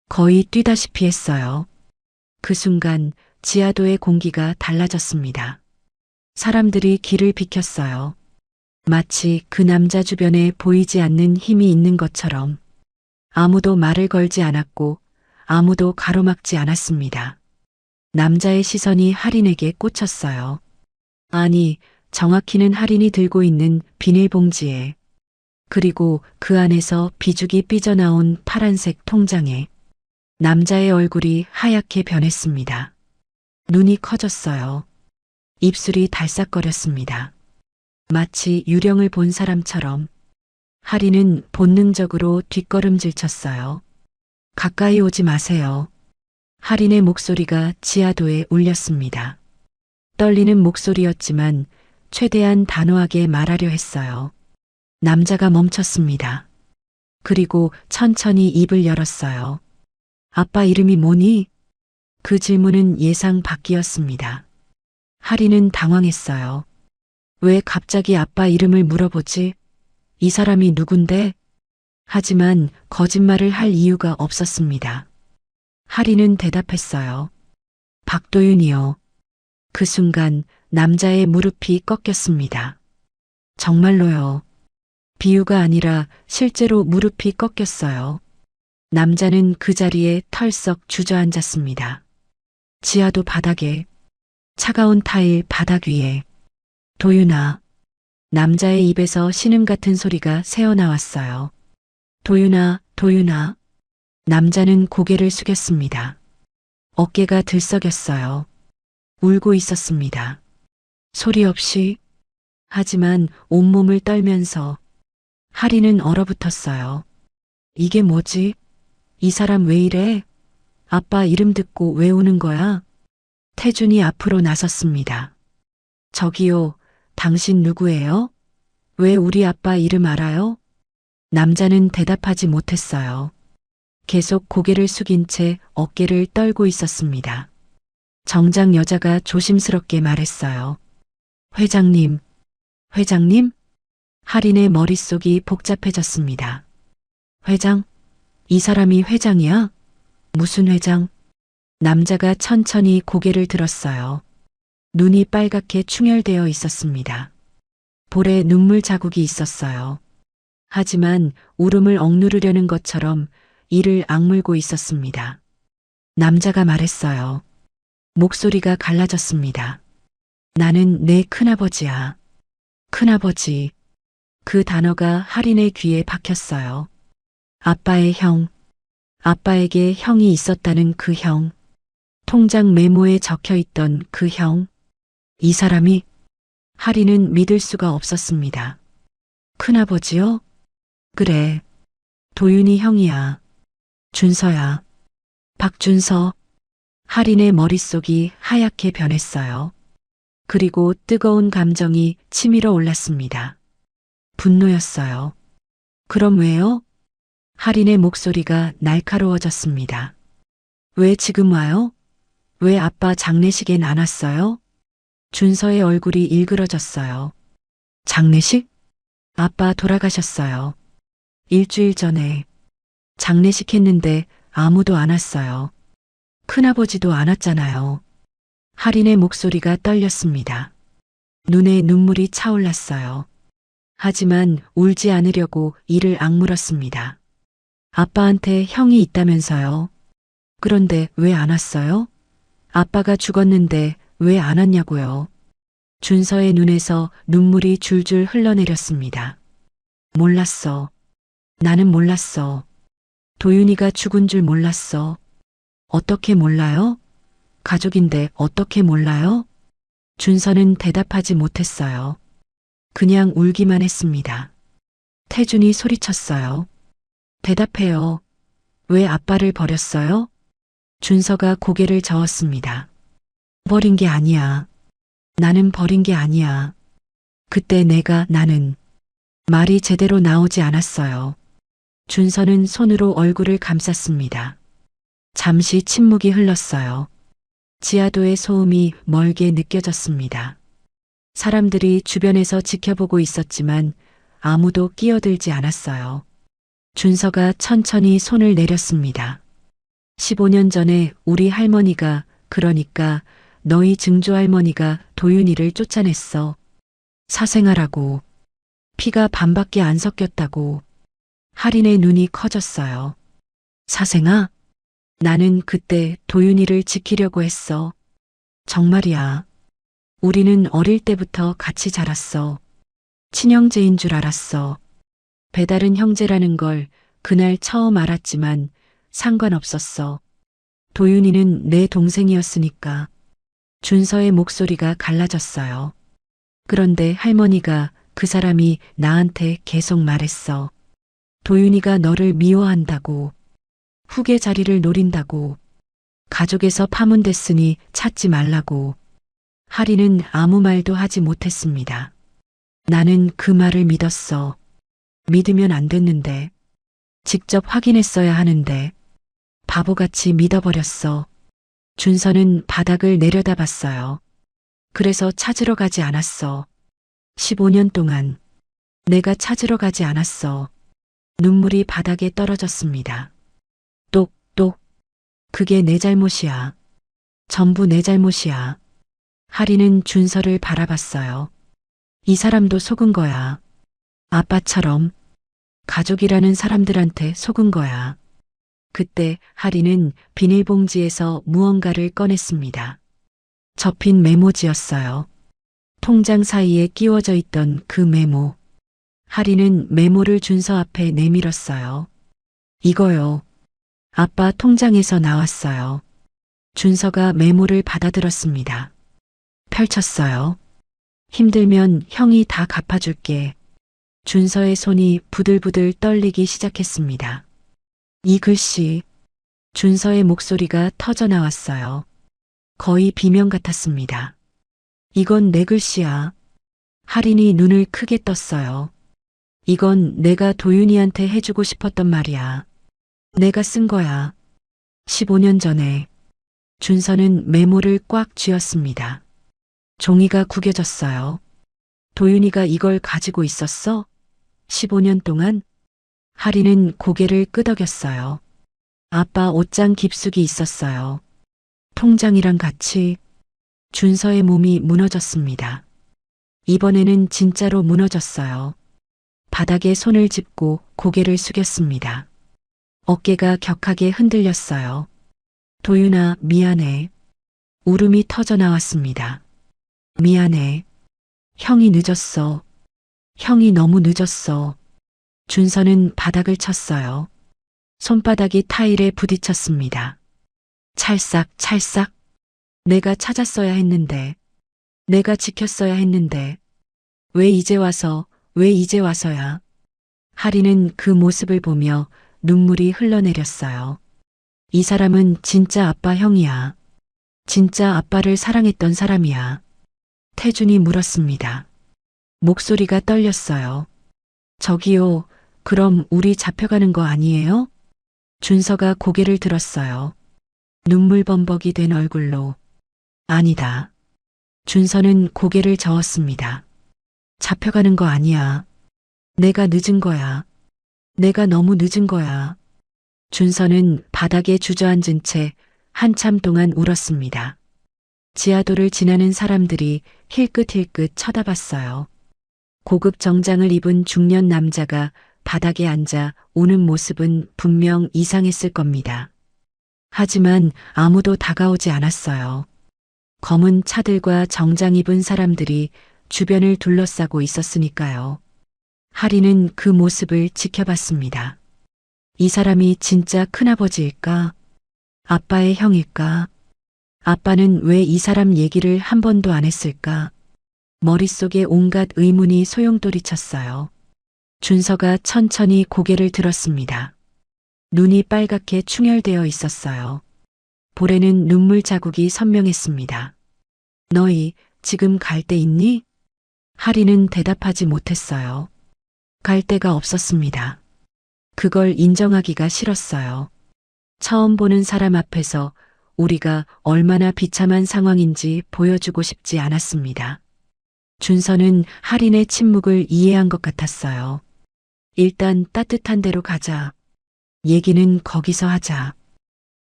거의 뛰다시피 했어요. 그 순간 지하도의 공기가 달라졌습니다. 사람들이 길을 비켰어요. 마치 그 남자 주변에 보이지 않는 힘이 있는 것처럼. 아무도 말을 걸지 않았고 아무도 가로막지 않았습니다. 남자의 시선이 할인에게 꽂혔어요. 아니, 정확히는 할인이 들고 있는 비닐봉지에, 그리고 그 안에서 비죽이 삐져나온 파란색 통장에. 남자의 얼굴이 하얗게 변했습니다. 눈이 커졌어요. 입술이 달싹거렸습니다. 마치 유령을 본 사람처럼. 하리는 본능적으로 뒷걸음질 쳤어요. 가까이 오지 마세요. 하린의 목소리가 지하도에 울렸습니다. 떨리는 목소리였지만 최대한 단호하게 말하려 했어요. 남자가 멈췄습니다. 그리고 천천히 입을 열었어요. 아빠 이름이 뭐니? 그 질문은 예상 밖이었습니다. 하리는 당황했어요. 왜 갑자기 아빠 이름을 물어보지? 이 사람이 누군데? 하지만 거짓말을 할 이유가 없었습니다. 하리는 대답했어요. 박도윤이요. 그 순간 남자의 무릎이 꺾였습니다. 정말로요. 비유가 아니라 실제로 무릎이 꺾였어요. 남자는 그 자리에 털썩 주저앉았습니다. 지하도 바닥에, 차가운 타일 바닥 위에. 도윤아. 남자의 입에서 신음 같은 소리가 새어나왔어요. 도윤아, 도윤아. 남자는 고개를 숙였습니다. 어깨가 들썩였어요. 울고 있었습니다. 소리 없이. 하지만 온몸을 떨면서. 하리는 얼어붙었어요. 이게 뭐지? 이 사람 왜 이래? 아빠 이름 듣고 왜 우는 거야? 태준이 앞으로 나섰습니다. 저기요, 당신 누구예요? 왜 우리 아빠 이름 알아요? 남자는 대답하지 못했어요. 계속 고개를 숙인 채 어깨를 떨고 있었습니다. 정작 여자가 조심스럽게 말했어요. 회장님, 회장님? 할인의 머릿속이 복잡해졌습니다. 회장? 이 사람이 회장이야? 무슨 회장? 남자가 천천히 고개를 들었어요. 눈이 빨갛게 충혈되어 있었습니다. 볼에 눈물 자국이 있었어요. 하지만 울음을 억누르려는 것처럼 이를 악물고 있었습니다. 남자가 말했어요. 목소리가 갈라졌습니다. 나는 내 큰아버지야. 큰아버지. 그 단어가 할인의 귀에 박혔어요. 아빠의 형. 아빠에게 형이 있었다는 그 형. 통장 메모에 적혀 있던 그 형. 이 사람이 하리는 믿을 수가 없었습니다. 큰아버지요? 그래. 도윤이 형이야. 준서야. 박준서. 하린의 머릿속이 하얗게 변했어요. 그리고 뜨거운 감정이 치밀어 올랐습니다. 분노였어요. 그럼 왜요? 하린의 목소리가 날카로워졌습니다. 왜 지금 와요? 왜 아빠 장례식엔 안 왔어요? 준서의 얼굴이 일그러졌어요. 장례식? 아빠 돌아가셨어요. 일주일 전에. 장례식 했는데 아무도 안 왔어요. 큰아버지도 안 왔잖아요. 하린의 목소리가 떨렸습니다. 눈에 눈물이 차올랐어요. 하지만 울지 않으려고 이를 악물었습니다. 아빠한테 형이 있다면서요. 그런데 왜 안 왔어요? 아빠가 죽었는데 왜 안 왔냐고요. 준서의 눈에서 눈물이 줄줄 흘러내렸습니다. 몰랐어. 나는 몰랐어. 도윤이가 죽은 줄 몰랐어. 어떻게 몰라요? 가족인데 어떻게 몰라요? 준서는 대답하지 못했어요. 그냥 울기만 했습니다. 태준이 소리쳤어요. 대답해요. 왜 아빠를 버렸어요? 준서가 고개를 저었습니다. 버린 게 아니야. 나는 버린 게 아니야. 그때 나는 말이 제대로 나오지 않았어요. 준서는 손으로 얼굴을 감쌌습니다. 잠시 침묵이 흘렀어요. 지하도의 소음이 멀게 느껴졌습니다. 사람들이 주변에서 지켜보고 있었지만 아무도 끼어들지 않았어요. 준서가 천천히 손을 내렸습니다. 15년 전에 우리 할머니가, 그러니까 너희 증조할머니가 도윤이를 쫓아냈어. 사생아라고. 피가 반밖에 안 섞였다고. 하린의 눈이 커졌어요. 사생아? 나는 그때 도윤이를 지키려고 했어. 정말이야. 우리는 어릴 때부터 같이 자랐어. 친형제인 줄 알았어. 배다른 형제라는 걸 그날 처음 알았지만 상관없었어. 도윤이는 내 동생이었으니까. 준서의 목소리가 갈라졌어요. 그런데 할머니가 그 사람이 나한테 계속 말했어. 도윤이가 너를 미워한다고. 후계 자리를 노린다고. 가족에서 파문됐으니 찾지 말라고. 하리는 아무 말도 하지 못했습니다. 나는 그 말을 믿었어. 믿으면 안 됐는데. 직접 확인했어야 하는데. 바보같이 믿어버렸어. 준서는 바닥을 내려다봤어요. 그래서 찾으러 가지 않았어. 15년 동안. 내가 찾으러 가지 않았어. 눈물이 바닥에 떨어졌습니다. 똑똑. 그게 내 잘못이야. 전부 내 잘못이야. 하리는 준서를 바라봤어요. 이 사람도 속은 거야. 아빠처럼. 가족이라는 사람들한테 속은 거야. 그때 하리는 비닐봉지에서 무언가를 꺼냈습니다. 접힌 메모지였어요. 통장 사이에 끼워져 있던 그 메모. 하리는 메모를 준서 앞에 내밀었어요. 이거요. 아빠 통장에서 나왔어요. 준서가 메모를 받아들었습니다. 펼쳤어요. 힘들면 형이 다 갚아줄게. 준서의 손이 부들부들 떨리기 시작했습니다. 이 글씨. 준서의 목소리가 터져 나왔어요. 거의 비명 같았습니다. 이건 내 글씨야. 하린이 눈을 크게 떴어요. 이건 내가 도윤이한테 해주고 싶었던 말이야. 내가 쓴 거야. 15년 전에. 준서는 메모를 꽉 쥐었습니다. 종이가 구겨졌어요. 도윤이가 이걸 가지고 있었어? 15년 동안? 하리는 고개를 끄덕였어요. 아빠 옷장 깊숙이 있었어요. 통장이랑 같이. 준서의 몸이 무너졌습니다. 이번에는 진짜로 무너졌어요. 바닥에 손을 짚고 고개를 숙였습니다. 어깨가 격하게 흔들렸어요. 도윤아, 미안해. 울음이 터져 나왔습니다. 미안해. 형이 늦었어. 형이 너무 늦었어. 준서는 바닥을 쳤어요. 손바닥이 타일에 부딪혔습니다. 찰싹, 찰싹. 내가 찾았어야 했는데, 내가 지켰어야 했는데, 왜 이제 와서, 왜 이제 와서야? 하리는 그 모습을 보며 눈물이 흘러내렸어요. 이 사람은 진짜 아빠 형이야. 진짜 아빠를 사랑했던 사람이야. 태준이 물었습니다. 목소리가 떨렸어요. 저기요, 그럼 우리 잡혀가는 거 아니에요? 준서가 고개를 들었어요. 눈물 범벅이 된 얼굴로. 아니다. 준서는 고개를 저었습니다. 잡혀가는 거 아니야. 내가 늦은 거야. 내가 너무 늦은 거야. 준서는 바닥에 주저앉은 채 한참 동안 울었습니다. 지하도를 지나는 사람들이 힐끗힐끗 쳐다봤어요. 고급 정장을 입은 중년 남자가 바닥에 앉아 우는 모습은 분명 이상했을 겁니다. 하지만 아무도 다가오지 않았어요. 검은 차들과 정장 입은 사람들이 주변을 둘러싸고 있었으니까요. 하리는 그 모습을 지켜봤습니다. 이 사람이 진짜 큰아버지일까? 아빠의 형일까? 아빠는 왜 이 사람 얘기를 한 번도 안 했을까? 머릿속에 온갖 의문이 소용돌이쳤어요. 준서가 천천히 고개를 들었습니다. 눈이 빨갛게 충혈되어 있었어요. 볼에는 눈물 자국이 선명했습니다. 너희 지금 갈 데 있니? 하리는 대답하지 못했어요. 갈 데가 없었습니다. 그걸 인정하기가 싫었어요. 처음 보는 사람 앞에서 우리가 얼마나 비참한 상황인지 보여주고 싶지 않았습니다. 준서는 하린의 침묵을 이해한 것 같았어요. 일단 따뜻한 데로 가자. 얘기는 거기서 하자.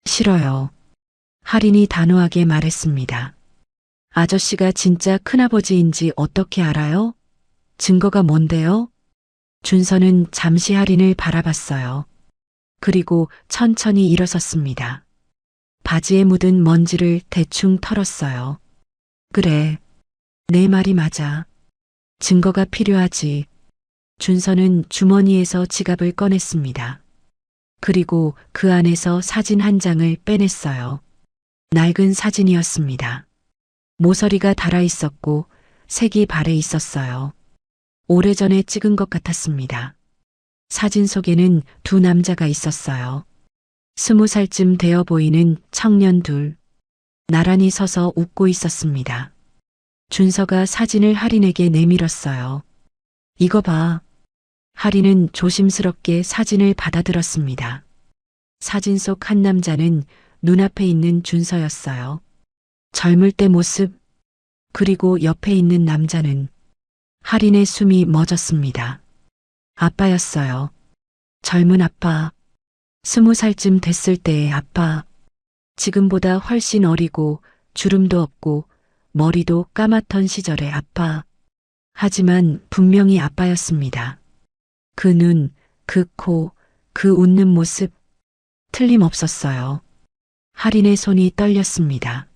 싫어요. 하린이 단호하게 말했습니다. 아저씨가 진짜 큰아버지인지 어떻게 알아요? 증거가 뭔데요? 준서는 잠시 하린을 바라봤어요. 그리고 천천히 일어섰습니다. 바지에 묻은 먼지를 대충 털었어요. 그래, 내 말이 맞아. 증거가 필요하지. 준서는 주머니에서 지갑을 꺼냈습니다. 그리고 그 안에서 사진 한 장을 빼냈어요. 낡은 사진이었습니다. 모서리가 달아 있었고 색이 발해 있었어요. 오래전에 찍은 것 같았습니다. 사진 속에는 두 남자가 있었어요. 20살쯤 되어 보이는 청년 둘. 나란히 서서 웃고 있었습니다. 준서가 사진을 하린에게 내밀었어요. 이거 봐. 하린은 조심스럽게 사진을 받아들었습니다. 사진 속 한 남자는 눈앞에 있는 준서였어요. 젊을 때 모습, 그리고 옆에 있는 남자는 하린의 숨이 멎었습니다. 아빠였어요. 젊은 아빠. 20살쯤 됐을 때의 아빠. 지금보다 훨씬 어리고 주름도 없고 머리도 까맣던 시절의 아빠. 하지만 분명히 아빠였습니다. 그 눈, 그 코, 그 웃는 모습. 틀림없었어요. 하린의 손이 떨렸습니다.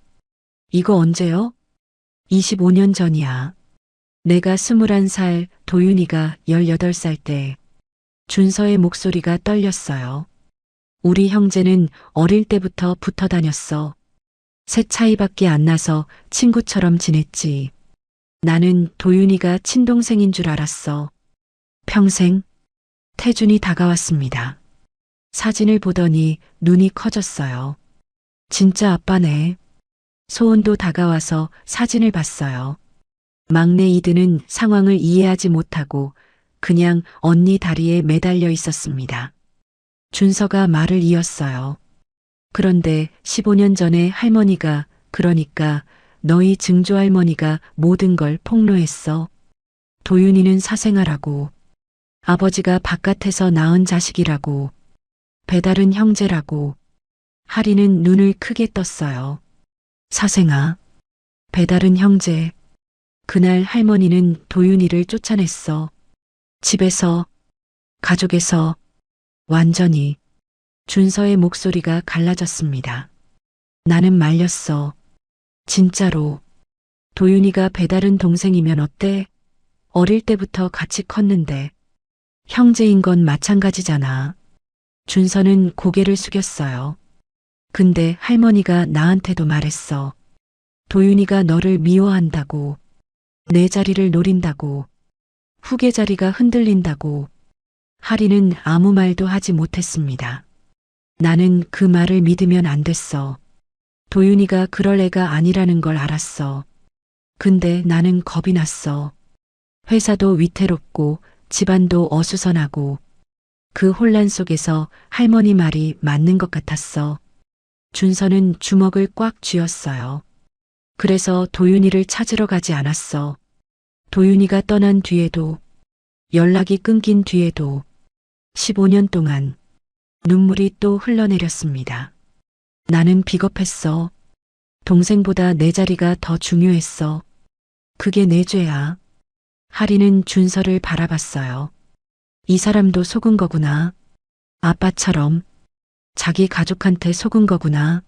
이거 언제요? 25년 전이야. 내가 21살, 도윤이가 18살 때. 준서의 목소리가 떨렸어요. 우리 형제는 어릴 때부터 붙어 다녔어. 새 차이밖에 안 나서 친구처럼 지냈지. 나는 도윤이가 친동생인 줄 알았어. 평생? 태준이 다가왔습니다. 사진을 보더니 눈이 커졌어요. 진짜 아빠네. 소은도 다가와서 사진을 봤어요. 막내 이드는 상황을 이해하지 못하고 그냥 언니 다리에 매달려 있었습니다. 준서가 말을 이었어요. 그런데 15년 전에 할머니가, 그러니까 너희 증조할머니가 모든 걸 폭로했어. 도윤이는 사생아라고. 아버지가 바깥에서 낳은 자식이라고. 배달은 형제라고. 하리는 눈을 크게 떴어요. 사생아. 배달은 형제. 그날 할머니는 도윤이를 쫓아냈어. 집에서, 가족에서, 완전히. 준서의 목소리가 갈라졌습니다. 나는 말렸어. 진짜로. 도윤이가 배다른 동생이면 어때? 어릴 때부터 같이 컸는데. 형제인 건 마찬가지잖아. 준서는 고개를 숙였어요. 근데 할머니가 나한테도 말했어. 도윤이가 너를 미워한다고, 내 자리를 노린다고, 후계 자리가 흔들린다고. 하리는 아무 말도 하지 못했습니다. 나는 그 말을 믿으면 안 됐어. 도윤이가 그럴 애가 아니라는 걸 알았어. 근데 나는 겁이 났어. 회사도 위태롭고 집안도 어수선하고 그 혼란 속에서 할머니 말이 맞는 것 같았어. 준서는 주먹을 꽉 쥐었어요. 그래서 도윤이를 찾으러 가지 않았어. 도윤이가 떠난 뒤에도, 연락이 끊긴 뒤에도 15년 동안 눈물이 또 흘러내렸습니다. 나는 비겁했어. 동생보다 내 자리가 더 중요했어. 그게 내 죄야. 하리는 준서를 바라봤어요. 이 사람도 속은 거구나. 아빠처럼 자기 가족한테 속은 거구나.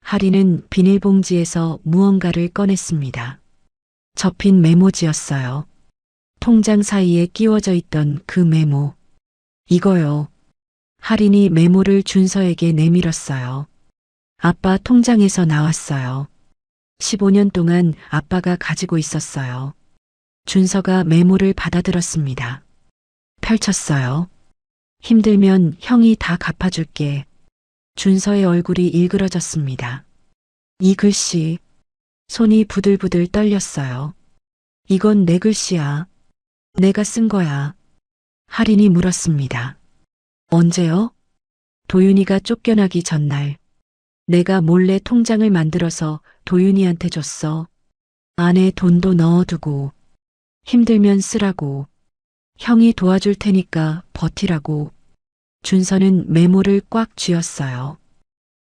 하리는 비닐봉지에서 무언가를 꺼냈습니다. 접힌 메모지였어요. 통장 사이에 끼워져 있던 그 메모. 이거요. 하린이 메모를 준서에게 내밀었어요. 아빠 통장에서 나왔어요. 15년 동안 아빠가 가지고 있었어요. 준서가 메모를 받아들었습니다. 펼쳤어요. 힘들면 형이 다 갚아줄게. 준서의 얼굴이 일그러졌습니다. 이 글씨, 손이 부들부들 떨렸어요. 이건 내 글씨야. 내가 쓴 거야. 하린이 물었습니다. 언제요? 도윤이가 쫓겨나기 전날. 내가 몰래 통장을 만들어서 도윤이한테 줬어. 안에 돈도 넣어두고 힘들면 쓰라고. 형이 도와줄 테니까 버티라고. 준서는 메모를 꽉 쥐었어요.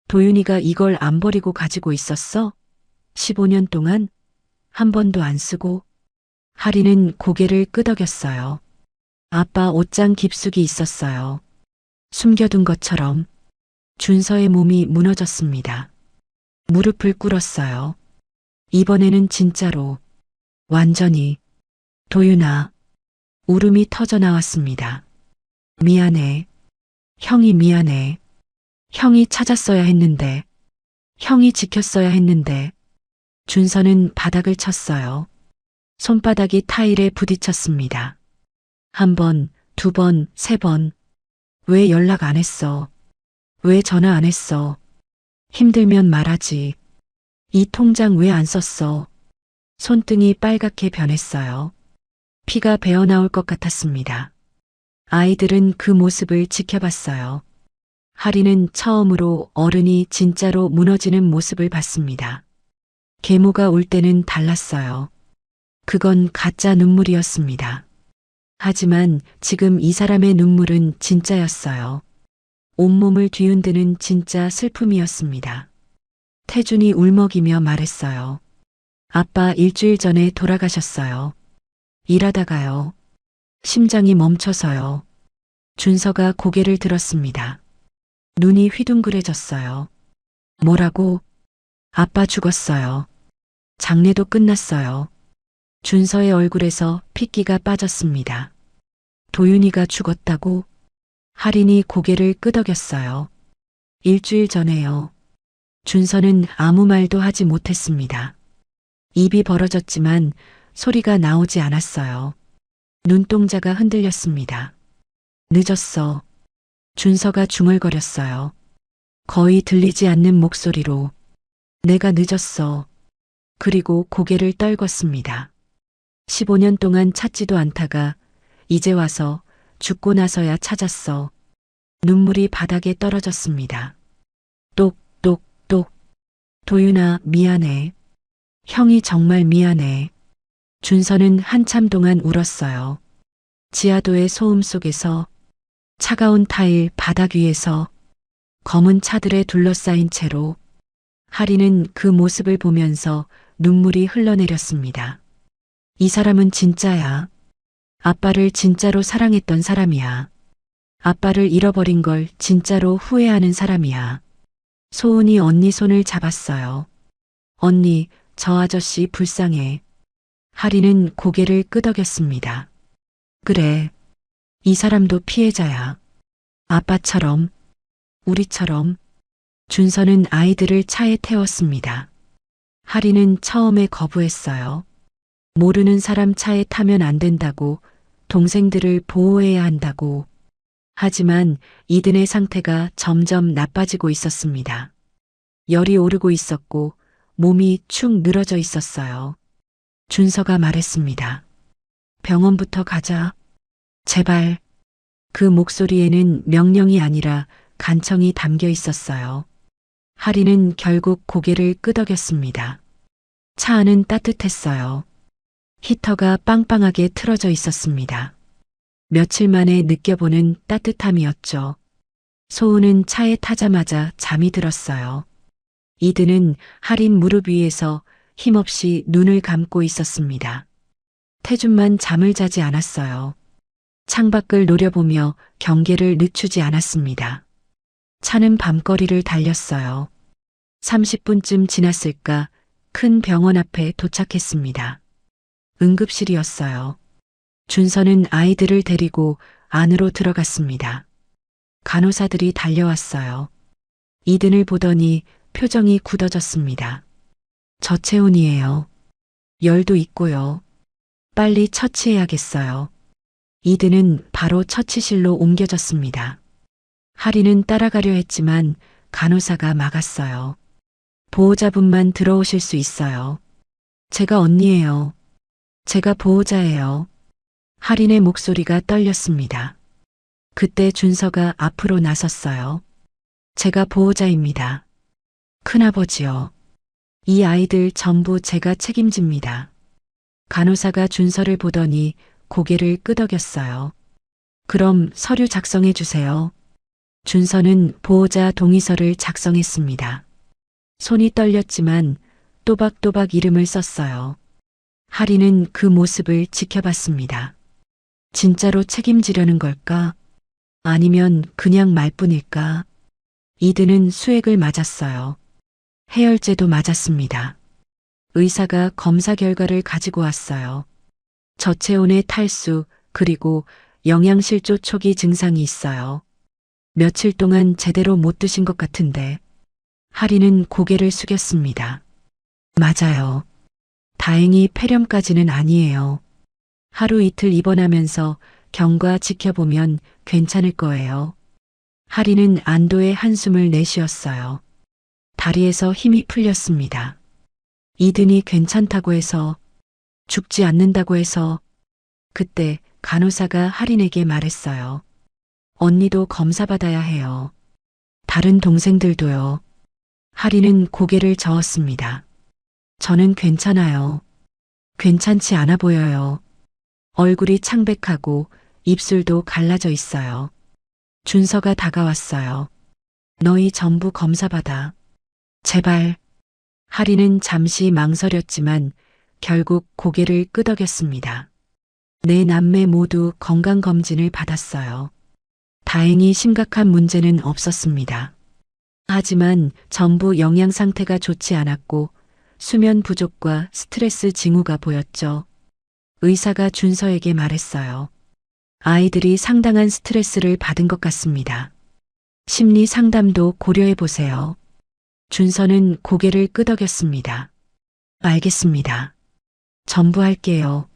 도윤이가 이걸 안 버리고 가지고 있었어? 15년 동안 한 번도 안 쓰고. 하리는 고개를 끄덕였어요. 아빠 옷장 깊숙이 있었어요. 숨겨둔 것처럼. 준서의 몸이 무너졌습니다. 무릎을 꿇었어요. 이번에는 진짜로, 완전히. 도윤아. 울음이 터져 나왔습니다. 미안해. 형이 미안해. 형이 찾았어야 했는데. 형이 지켰어야 했는데. 준서는 바닥을 쳤어요. 손바닥이 타일에 부딪혔습니다. 한 번, 두 번, 세 번. 왜 연락 안 했어? 왜 전화 안 했어? 힘들면 말하지. 이 통장 왜 안 썼어? 손등이 빨갛게 변했어요. 피가 배어나올 것 같았습니다. 아이들은 그 모습을 지켜봤어요. 하리는 처음으로 어른이 진짜로 무너지는 모습을 봤습니다. 계모가 울 때는 달랐어요. 그건 가짜 눈물이었습니다. 하지만 지금 이 사람의 눈물은 진짜였어요. 온몸을 뒤흔드는 진짜 슬픔이었습니다. 태준이 울먹이며 말했어요. 아빠 일주일 전에 돌아가셨어요. 일하다가요. 심장이 멈춰서요. 준서가 고개를 들었습니다. 눈이 휘둥그레졌어요. 뭐라고? 아빠 죽었어요. 장례도 끝났어요. 준서의 얼굴에서 핏기가 빠졌습니다. 도윤이가 죽었다고? 하린이 고개를 끄덕였어요. 일주일 전에요. 준서는 아무 말도 하지 못했습니다. 입이 벌어졌지만 소리가 나오지 않았어요. 눈동자가 흔들렸습니다. 늦었어. 준서가 중얼거렸어요. 거의 들리지 않는 목소리로. 내가 늦었어. 그리고 고개를 떨궜습니다. 15년 동안 찾지도 않다가 이제 와서 죽고 나서야 찾았어. 눈물이 바닥에 떨어졌습니다. 똑똑똑. 도윤아, 미안해. 형이 정말 미안해. 준서는 한참 동안 울었어요. 지하도의 소음 속에서, 차가운 타일 바닥 위에서, 검은 차들에 둘러싸인 채로. 하리는 그 모습을 보면서 눈물이 흘러내렸습니다. 이 사람은 진짜야. 아빠를 진짜로 사랑했던 사람이야. 아빠를 잃어버린 걸 진짜로 후회하는 사람이야. 소은이 언니 손을 잡았어요. 언니, 저 아저씨 불쌍해. 하리는 고개를 끄덕였습니다. 그래. 이 사람도 피해자야. 아빠처럼. 우리처럼. 준서는 아이들을 차에 태웠습니다. 하리는 처음에 거부했어요. 모르는 사람 차에 타면 안 된다고, 동생들을 보호해야 한다고. 하지만 이든의 상태가 점점 나빠지고 있었습니다. 열이 오르고 있었고 몸이 축 늘어져 있었어요. 준서가 말했습니다. 병원부터 가자. 제발. 그 목소리에는 명령이 아니라 간청이 담겨 있었어요. 하리는 결국 고개를 끄덕였습니다. 차 안은 따뜻했어요. 히터가 빵빵하게 틀어져 있었습니다. 며칠 만에 느껴보는 따뜻함이었죠. 소은은 차에 타자마자 잠이 들었어요. 이든은 하린 무릎 위에서 힘없이 눈을 감고 있었습니다. 태준만 잠을 자지 않았어요. 창밖을 노려보며 경계를 늦추지 않았습니다. 차는 밤거리를 달렸어요. 30분쯤 지났을까 큰 병원 앞에 도착했습니다. 응급실이었어요. 준서는 아이들을 데리고 안으로 들어갔습니다. 간호사들이 달려왔어요. 이든을 보더니 표정이 굳어졌습니다. 저체온이에요. 열도 있고요. 빨리 처치해야겠어요. 이든은 바로 처치실로 옮겨졌습니다. 하리는 따라가려 했지만 간호사가 막았어요. 보호자분만 들어오실 수 있어요. 제가 언니예요. 제가 보호자예요. 하린의 목소리가 떨렸습니다. 그때 준서가 앞으로 나섰어요. 제가 보호자입니다. 큰아버지요. 이 아이들 전부 제가 책임집니다. 간호사가 준서를 보더니 고개를 끄덕였어요. 그럼 서류 작성해 주세요. 준서는 보호자 동의서를 작성했습니다. 손이 떨렸지만 또박또박 이름을 썼어요. 하리는 그 모습을 지켜봤습니다. 진짜로 책임지려는 걸까? 아니면 그냥 말뿐일까? 이든은 수액을 맞았어요. 해열제도 맞았습니다. 의사가 검사 결과를 가지고 왔어요. 저체온의 탈수 그리고 영양실조 초기 증상이 있어요. 며칠 동안 제대로 못 드신 것 같은데. 하리는 고개를 숙였습니다. 맞아요. 다행히 폐렴까지는 아니에요. 하루 이틀 입원하면서 경과 지켜보면 괜찮을 거예요. 하리는 안도의 한숨을 내쉬었어요. 다리에서 힘이 풀렸습니다. 이든이 괜찮다고 해서, 죽지 않는다고 해서. 그때 간호사가 하린에게 말했어요. 언니도 검사받아야 해요. 다른 동생들도요. 하리는 고개를 저었습니다. 저는 괜찮아요. 괜찮지 않아 보여요. 얼굴이 창백하고 입술도 갈라져 있어요. 준서가 다가왔어요. 너희 전부 검사받아. 제발. 하리는 잠시 망설였지만 결국 고개를 끄덕였습니다. 네 남매 모두 건강검진을 받았어요. 다행히 심각한 문제는 없었습니다. 하지만 전부 영양 상태가 좋지 않았고 수면 부족과 스트레스 징후가 보였죠. 의사가 준서에게 말했어요. 아이들이 상당한 스트레스를 받은 것 같습니다. 심리 상담도 고려해 보세요. 준서는 고개를 끄덕였습니다. 알겠습니다. 전부 할게요.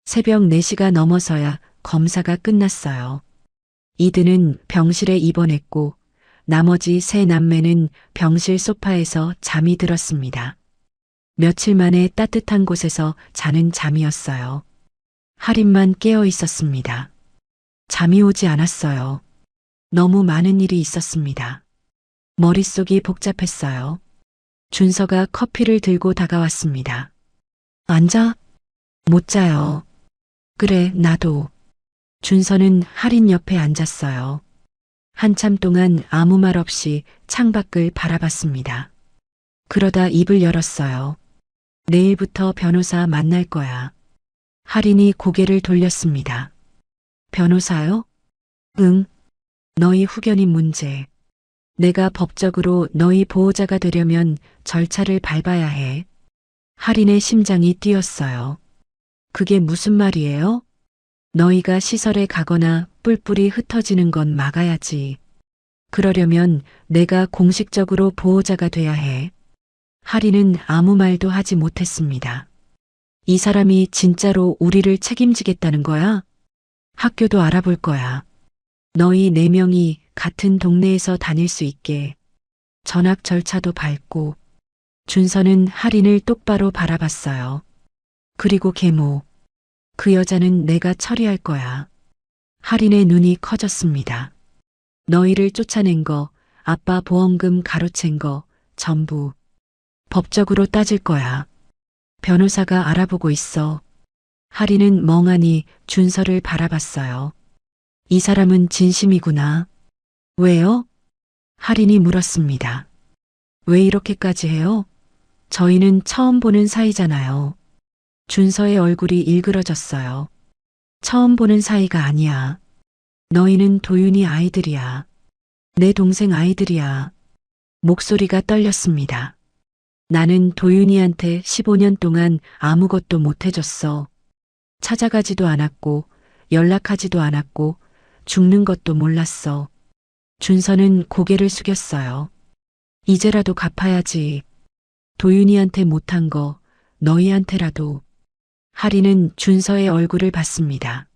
새벽 4시가 넘어서야 검사가 끝났어요. 이든은 병실에 입원했고 나머지 세 남매는 병실 소파에서 잠이 들었습니다. 며칠 만에 따뜻한 곳에서 자는 잠이었어요. 하린만 깨어 있었습니다. 잠이 오지 않았어요. 너무 많은 일이 있었습니다. 머릿속이 복잡했어요. 준서가 커피를 들고 다가왔습니다. 앉아? 못 자요. 그래, 나도. 준서는 하린 옆에 앉았어요. 한참 동안 아무 말 없이 창밖을 바라봤습니다. 그러다 입을 열었어요. 내일부터 변호사 만날 거야. 하린이 고개를 돌렸습니다. 변호사요? 응. 너희 후견인 문제. 내가 법적으로 너희 보호자가 되려면 절차를 밟아야 해. 하린의 심장이 뛰었어요. 그게 무슨 말이에요? 너희가 시설에 가거나 뿔뿔이 흩어지는 건 막아야지. 그러려면 내가 공식적으로 보호자가 돼야 해. 하리는 아무 말도 하지 못했습니다. 이 사람이 진짜로 우리를 책임지겠다는 거야? 학교도 알아볼 거야. 너희 4명이 같은 동네에서 다닐 수 있게 전학 절차도 밟고. 준서는 하린을 똑바로 바라봤어요. 그리고 계모. 그 여자는 내가 처리할 거야. 하린의 눈이 커졌습니다. 너희를 쫓아낸 거, 아빠 보험금 가로챈 거, 전부 법적으로 따질 거야. 변호사가 알아보고 있어. 하린은 멍하니 준서를 바라봤어요. 이 사람은 진심이구나. 왜요? 하린이 물었습니다. 왜 이렇게까지 해요? 저희는 처음 보는 사이잖아요. 준서의 얼굴이 일그러졌어요. 처음 보는 사이가 아니야. 너희는 도윤이 아이들이야. 내 동생 아이들이야. 목소리가 떨렸습니다. 나는 도윤이한테 15년 동안 아무것도 못 해줬어. 찾아가지도 않았고, 연락하지도 않았고, 죽는 것도 몰랐어. 준서는 고개를 숙였어요. 이제라도 갚아야지. 도윤이한테 못한 거 너희한테라도. 하리는 준서의 얼굴을 봤습니다.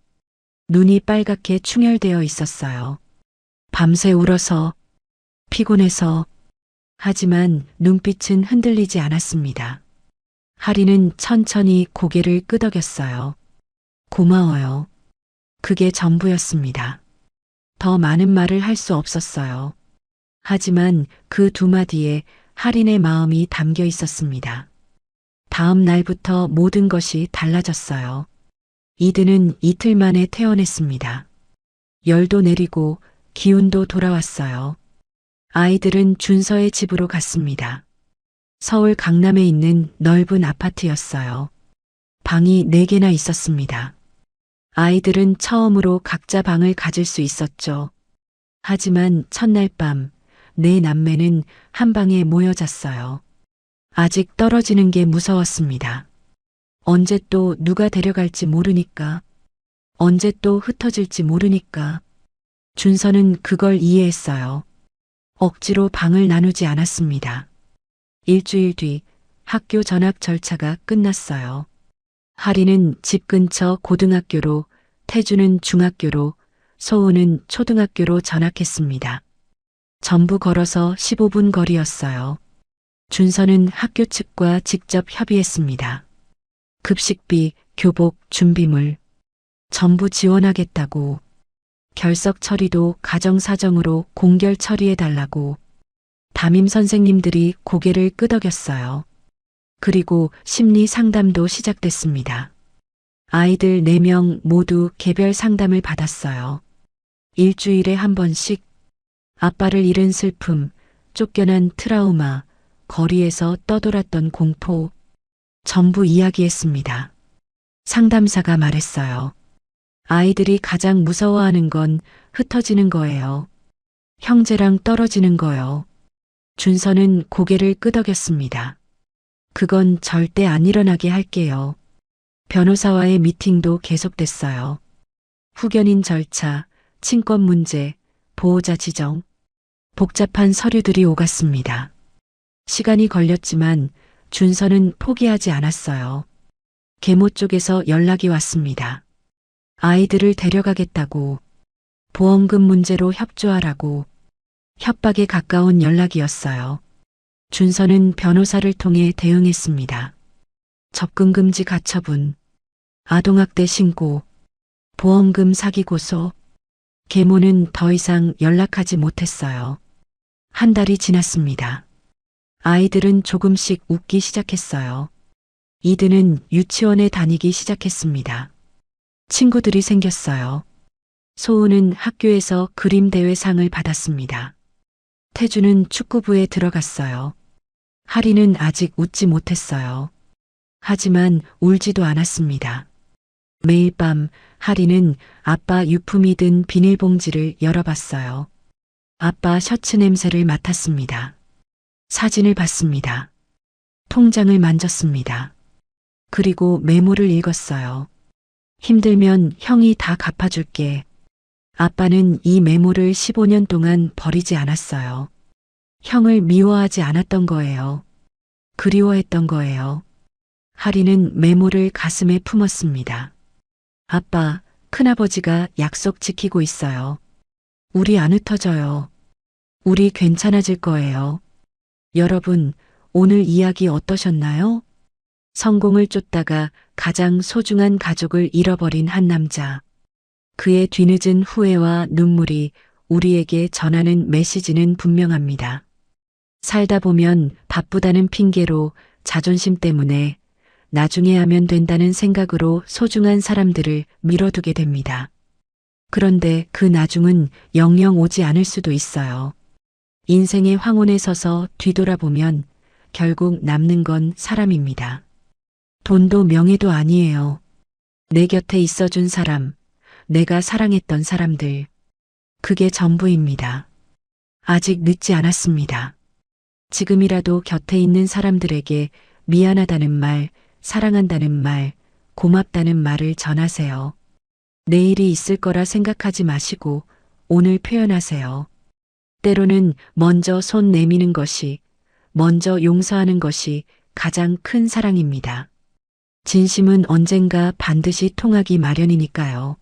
눈이 빨갛게 충혈되어 있었어요. 밤새 울어서, 피곤해서. 하지만 눈빛은 흔들리지 않았습니다. 하리는 천천히 고개를 끄덕였어요. 고마워요. 그게 전부였습니다. 더 많은 말을 할 수 없었어요. 하지만 그 2마디에 하린의 마음이 담겨 있었습니다. 다음 날부터 모든 것이 달라졌어요. 이드는 이틀 만에 퇴원했습니다. 열도 내리고 기운도 돌아왔어요. 아이들은 준서의 집으로 갔습니다. 서울 강남에 있는 넓은 아파트였어요. 방이 4개나 있었습니다. 아이들은 처음으로 각자 방을 가질 수 있었죠. 하지만 첫날 밤, 4남매는 한 방에 모여 잤어요. 아직 떨어지는 게 무서웠습니다. 언제 또 누가 데려갈지 모르니까. 언제 또 흩어질지 모르니까. 준서는 그걸 이해했어요. 억지로 방을 나누지 않았습니다. 일주일 뒤 학교 전학 절차가 끝났어요. 하리는 집 근처 고등학교로, 태주는 중학교로, 소우는 초등학교로 전학했습니다. 전부 걸어서 15분 거리였어요. 준서는 학교 측과 직접 협의했습니다. 급식비, 교복, 준비물 전부 지원하겠다고. 결석 처리도 가정사정으로 공결 처리해달라고. 담임 선생님들이 고개를 끄덕였어요. 그리고 심리 상담도 시작됐습니다. 아이들 4명 모두 개별 상담을 받았어요. 일주일에 한 번씩 아빠를 잃은 슬픔, 쫓겨난 트라우마, 거리에서 떠돌았던 공포, 전부 이야기했습니다. 상담사가 말했어요. 아이들이 가장 무서워하는 건 흩어지는 거예요. 형제랑 떨어지는 거요. 준서는 고개를 끄덕였습니다. 그건 절대 안 일어나게 할게요. 변호사와의 미팅도 계속됐어요. 후견인 절차, 친권 문제, 보호자 지정, 복잡한 서류들이 오갔습니다. 시간이 걸렸지만 준서는 포기하지 않았어요. 계모 쪽에서 연락이 왔습니다. 아이들을 데려가겠다고, 보험금 문제로 협조하라고. 협박에 가까운 연락이었어요. 준서는 변호사를 통해 대응했습니다. 접근금지 가처분, 아동학대 신고, 보험금 사기 고소. 계모는 더 이상 연락하지 못했어요. 한 달이 지났습니다. 아이들은 조금씩 웃기 시작했어요. 이드는 유치원에 다니기 시작했습니다. 친구들이 생겼어요. 소우는 학교에서 그림 대회상을 받았습니다. 태주는 축구부에 들어갔어요. 하리는 아직 웃지 못했어요. 하지만 울지도 않았습니다. 매일 밤 하리는 아빠 유품이 든 비닐봉지를 열어봤어요. 아빠 셔츠 냄새를 맡았습니다. 사진을 봤습니다. 통장을 만졌습니다. 그리고 메모를 읽었어요. 힘들면 형이 다 갚아줄게. 아빠는 이 메모를 15년 동안 버리지 않았어요. 형을 미워하지 않았던 거예요. 그리워했던 거예요. 하리는 메모를 가슴에 품었습니다. 아빠, 큰아버지가 약속 지키고 있어요. 우리 안 흩어져요. 우리 괜찮아질 거예요. 여러분, 오늘 이야기 어떠셨나요? 성공을 쫓다가 가장 소중한 가족을 잃어버린 한 남자. 그의 뒤늦은 후회와 눈물이 우리에게 전하는 메시지는 분명합니다. 살다 보면 바쁘다는 핑계로 자존심 때문에 나중에 하면 된다는 생각으로 소중한 사람들을 미뤄두게 됩니다. 그런데 그 나중은 영영 오지 않을 수도 있어요. 인생의 황혼에 서서 뒤돌아보면 결국 남는 건 사람입니다. 돈도 명예도 아니에요. 내 곁에 있어준 사람, 내가 사랑했던 사람들. 그게 전부입니다. 아직 늦지 않았습니다. 지금이라도 곁에 있는 사람들에게 미안하다는 말, 사랑한다는 말, 고맙다는 말을 전하세요. 내일이 있을 거라 생각하지 마시고 오늘 표현하세요. 때로는 먼저 손 내미는 것이, 먼저 용서하는 것이 가장 큰 사랑입니다. 진심은 언젠가 반드시 통하기 마련이니까요.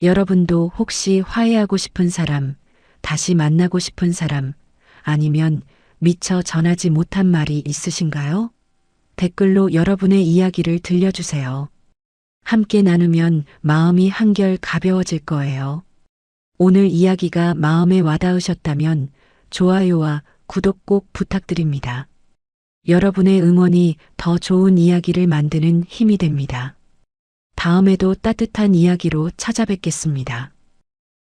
여러분도 혹시 화해하고 싶은 사람, 다시 만나고 싶은 사람, 아니면 미처 전하지 못한 말이 있으신가요? 댓글로 여러분의 이야기를 들려주세요. 함께 나누면 마음이 한결 가벼워질 거예요. 오늘 이야기가 마음에 와닿으셨다면 좋아요와 구독 꼭 부탁드립니다. 여러분의 응원이 더 좋은 이야기를 만드는 힘이 됩니다. 다음에도 따뜻한 이야기로 찾아뵙겠습니다.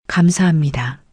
감사합니다.